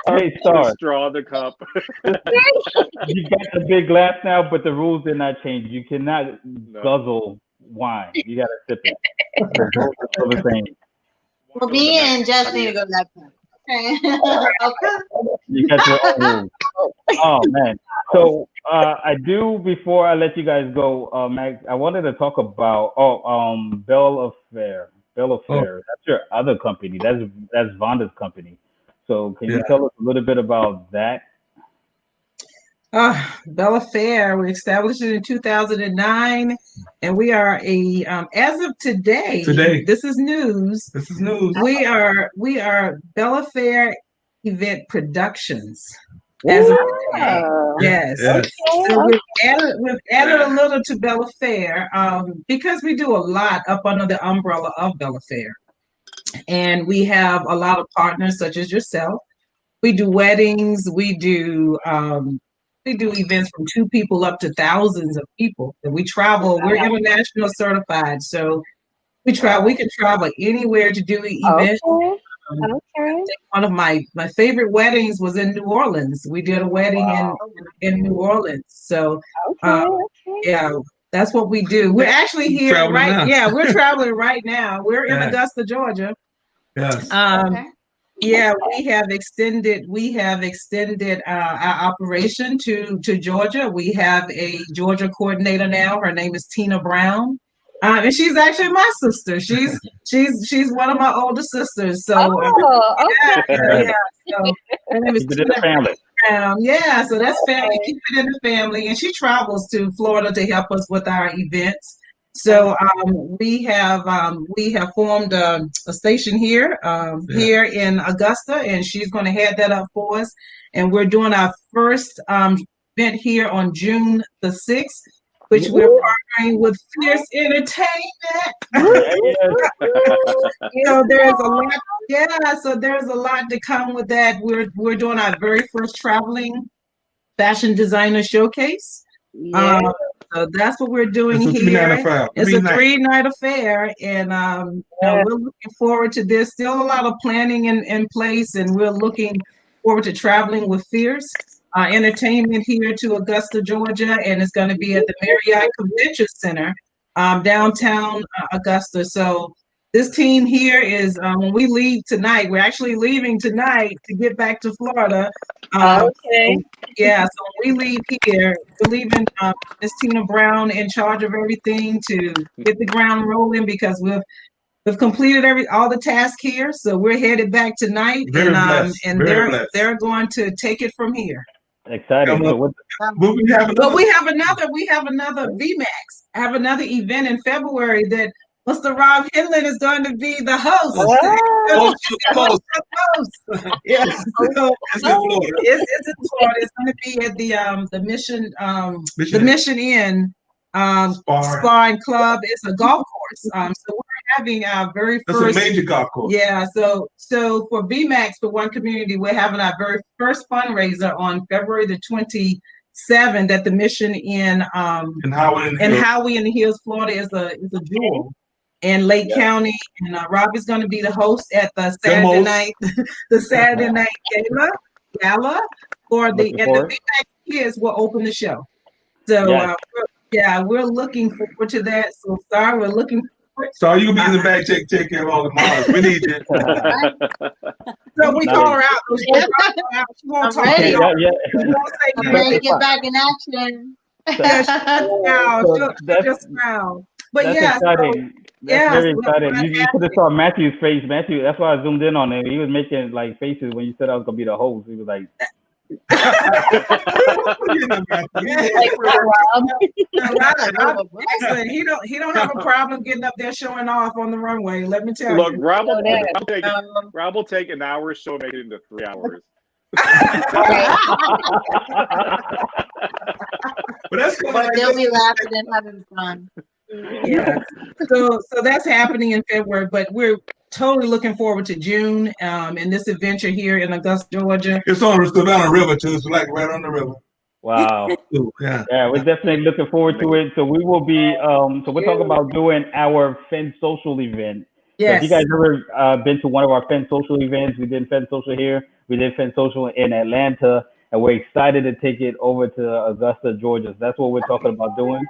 like, Hey, Put a Starr, straw in the cup. you got the big glass now, but the rules did not change. You cannot guzzle wine. You gotta sip it. The rules are still the same. well, me and Jess need to go to that point. Okay. Okay. You got your own rules. Oh man. So I do before I let you guys go, Max. I wanted to talk about Bell Affair. Bell Affair. That's your other company. That's Vonda's company. So can you tell us a little bit about that? Bella Fair, we established it in 2009, and we are as of today, this is news. This is news. We are Bella Fair Event Productions. As of today. Yes. So we've added a little to Bella Fair because we do a lot up under the umbrella of Bella Fair. And we have a lot of partners such as yourself. We do weddings, we do events from 2 people up to thousands of people. And we travel, we're international certified. So we can travel anywhere to do events. One of my favorite weddings was in New Orleans. We did a wedding in New Orleans. So yeah, that's what we do. We're actually here we're traveling right now. We're in Augusta, Georgia. Yes. Yeah, we have extended our operation to Georgia. We have a Georgia coordinator now. Her name is Tina Brown. And she's actually my sister. She's one of my older sisters. So yeah. So her name is Tina Brown. Yeah, so that's family. Keep it in the family. And she travels to Florida to help us with our events. So we have formed a station here in Augusta, and she's going to head that up for us. And we're doing our first event here on June the 6th, which we're partnering with Fierce Entertainment. So there's a lot. So there's a lot to come with that. We're doing our very first traveling fashion designer showcase. So that's what we're doing here. It's a 3-night affair, and we're looking forward to this. Still a lot of planning in place, and we're looking forward to traveling with Fierce Entertainment here to Augusta, Georgia, and it's going to be at the Marriott Convention Center, downtown Augusta. So this team here is when we leave tonight. We're actually leaving tonight to get back to Florida. So when we leave here, we're leaving Miss Tina Brown in charge of everything to get the ground rolling because we've completed all the tasks here. So we're headed back tonight, and they're going to take it from here. Exciting. But we have another VMax. I have another event in February that Mr. Rob Henlon is going to be the host. Yes. So, it's in Florida. It's going to be at the Mission Inn Spa and Club. It's a golf course. So we're having our very first. That's a major golf course. Yeah. So for VMax, for One Community, we're having our very first fundraiser on February the 27th at the Mission Inn in Howey in the Hills, Florida. Is a jewel in Lake County, and Rob is going to be the host at the Saturday night gala for the VMax Kids will open the show. So we're looking forward to that. So Starr, we're looking forward. Starr, you be in the back, take care of all the models. We need you. So we call her out. She won't talk. I'm ready to get back in action. She'll just smile. But that's exciting. That's very exciting. You could have saw Matthew's face. Matthew, that's why I zoomed in on him. He was making like faces when you said I was gonna be the host. He was like. He don't have a problem getting up there showing off on the runway. Let me tell you. Look, Rob will take an hour show and make it into 3 hours. But they'll be laughing and having fun. Yeah. So that's happening in February, but we're totally looking forward to June and this adventure here in Augusta, Georgia. It's on the Savannah River too. It's like right on the river. Wow. Yeah. Yeah, we're definitely looking forward to it. So we will be, so we're talking about doing our Fen Social event. So if you guys ever been to one of our Fen Social events, we did Fen Social here, we did Fen Social in Atlanta, and we're excited to take it over to Augusta, Georgia. So that's what we're talking about doing.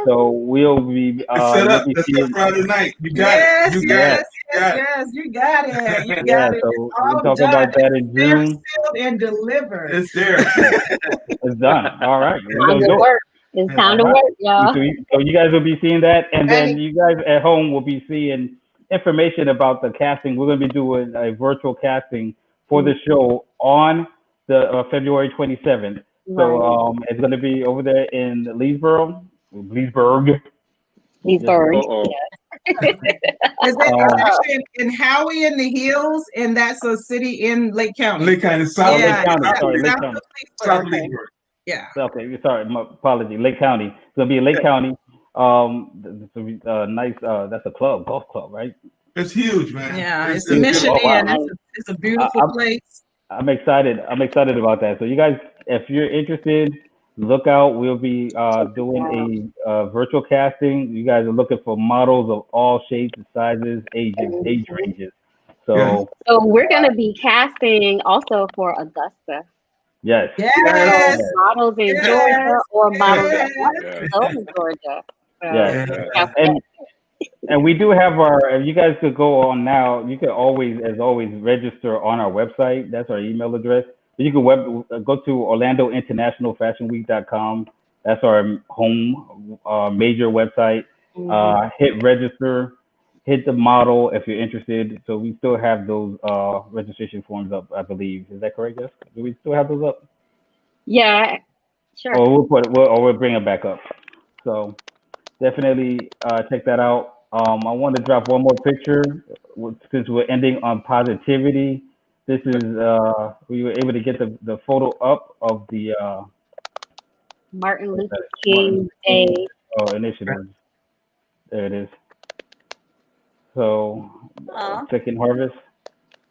So we'll be, set up. Let's set Friday night. You got it. You got it. Yes, you got it. You yeah, got it. so It's we're all talking done. about that in June. Sealed and delivered. It's there. It's done. All right. Time to work. It's time to work, y'all. So you guys will be seeing that, and then you guys at home will be seeing information about the casting. We're going to be doing a virtual casting for the show on the February 27th. So it's going to be over there in Leesburg. Leesburg. Yeah. Is it actually in Howey in the Hills, and that's a city in Lake County. Lake County, South Lake County. Sorry, Lake County. South Leesburg. Yeah. Okay, sorry, my apology. Lake County. It's going to be in Lake County. It's a nice, that's a club, golf club, right? It's huge, man. Yeah, it's a mission in. It's a beautiful place. I'm excited. I'm excited about that. So you guys, if you're interested, look out. We'll be doing a virtual casting. You guys are looking for models of all shapes and sizes, age ranges. So we're going to be casting also for Augusta. Yes. Yes. So models in Georgia or models in Georgia. Yes. And we do have if you guys could go on now, you could always, as always, register on our website. That's our email address. You can go to OrlandoInternationalFashionWeek.com. That's our home major website. Hit register, hit the model if you're interested. So we still have those registration forms up, I believe. Is that correct, Jessica? Do we still have those up? Yeah, sure. Or we'll bring it back up. So definitely check that out. I want to drop one more picture since we're ending on positivity. This is we were able to get the photo up of the Martin Luther King Day initiative. There it is. So second harvest.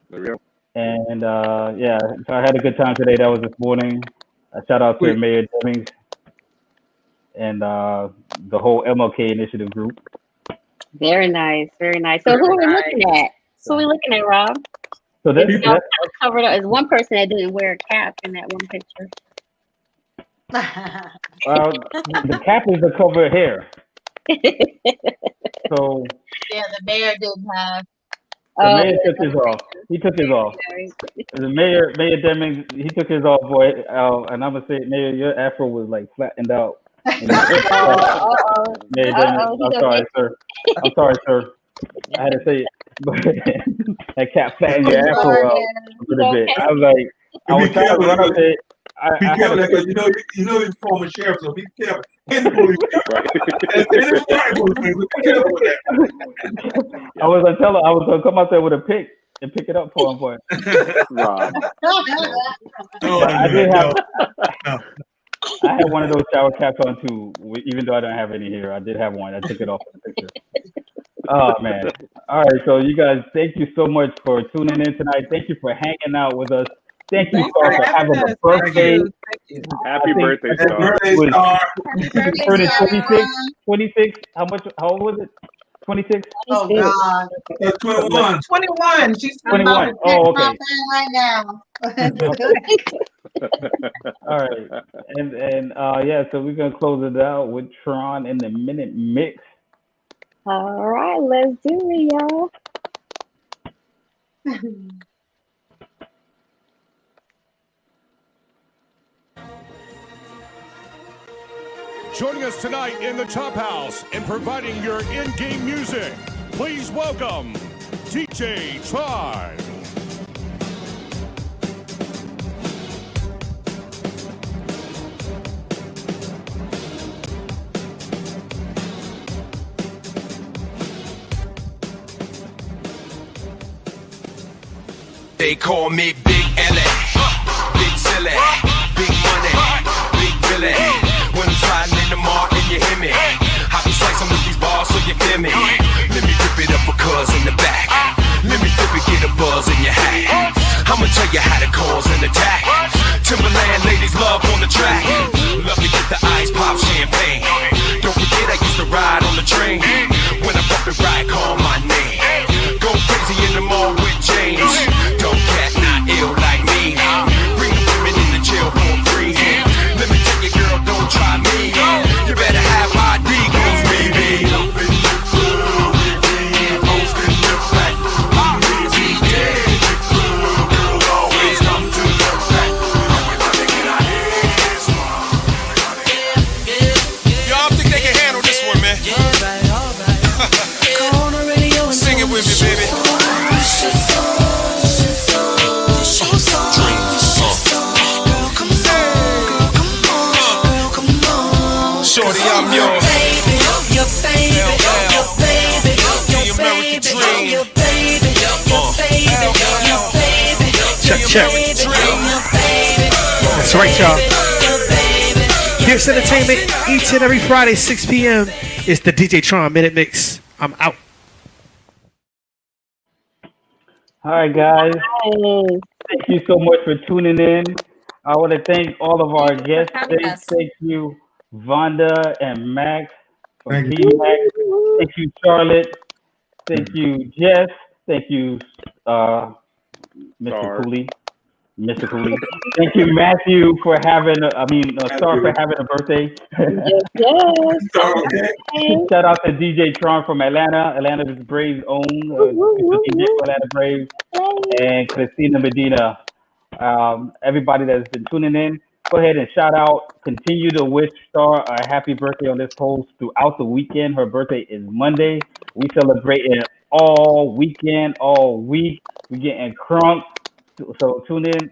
There we go. And so I had a good time today. That was this morning. A shout out to Mayor Demings and the whole MLK initiative group. Very nice, very nice. So who are we looking at? Who are we looking at, Rob? So that's covered up. There's one person that didn't wear a cap in that one picture. Well, the cap is the cover hair. So yeah, the mayor didn't have. The mayor took his off. He took his off. The mayor Demings, he took his off, boy. And I'm gonna say, Mayor, your afro was like flattened out. Mayor Demings, I'm sorry, sir. I'm sorry, sir. I had to say it. But that cap flattened your afro out a little bit. I was like, I was trying to run up there. Be careful, because you know he's former sheriff, so be careful. And the police, I was gonna tell her I was gonna come out there with a pick and pick it up for him. Rob. I had one of those shower caps on too, even though I don't have any here. I did have one. I took it off in the picture. Oh man! All right, so you guys, thank you so much for tuning in tonight. Thank you for hanging out with us. Thank you, Starr, for having a birthday. Happy birthday, Starr. 26. How old was it? 26? Oh, God. 21. 21. She's 21. Oh, okay. Right now. All right. And so we're going to close it out with Tron in the Minute Mix. All right, let's do it, y'all. Joining us tonight in the Top House and providing your in-game music, please welcome DJ Tron. They call me Big L.A., Big Silly, Big Money, Big Billy. When I'm sliding in the mall and you hear me, I be slicing with these bars. check. That's right, y'all. Fierce Entertainment each and every Friday, 6 p.m. It's the DJ Tron Minute Mix. I'm out. All right, guys. Thank you so much for tuning in. I want to thank all of our guests. Thank you, Vonda and Max from VMax. Thank you, Charlotte. Thank you, Jess. Thank you, Mr. Cooley. Mr. Cooley. Thank you, Matthew, for having, Starr for having a birthday. Shout out to DJ Tron from Atlanta. Atlanta is Braves' own. DJ for Atlanta Braves. And Cristina Medina. Everybody that's been tuning in, go ahead and shout out. Continue to wish Starr a happy birthday on this post throughout the weekend. Her birthday is Monday. We celebrate it all weekend, all week. We getting crunk. So tune in.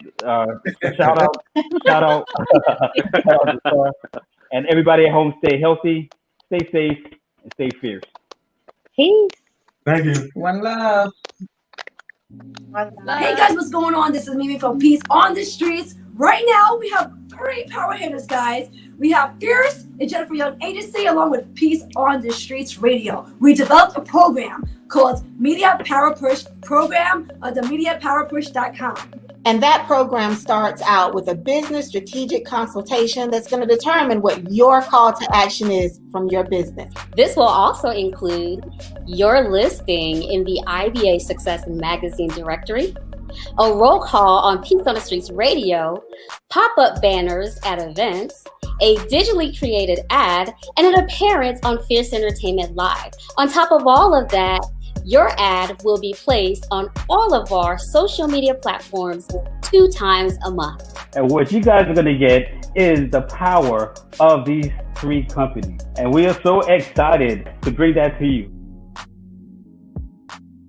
Shout out to Starr. And everybody at home, stay healthy, stay safe, and stay fierce. Peace. Thank you. One love. Hey guys, what's going on? This is Mimi from Peace on the Streets. Right now, we have 3 power hitters, guys. We have Fierce and Jennifer Young Agency along with Peace on the Streets Radio. We developed a program called Media Power Push program on the MediaPowerPush.com. And that program starts out with a business strategic consultation that's going to determine what your call to action is from your business. This will also include your listing in the IBA Success Magazine directory, a roll call on Peace on the Streets Radio, pop-up banners at events, a digitally created ad, and an appearance on Fierce Entertainment Live. On top of all of that, your ad will be placed on all of our social media platforms 2 times a month. And what you guys are going to get is the power of these 3 companies. And we are so excited to bring that to you.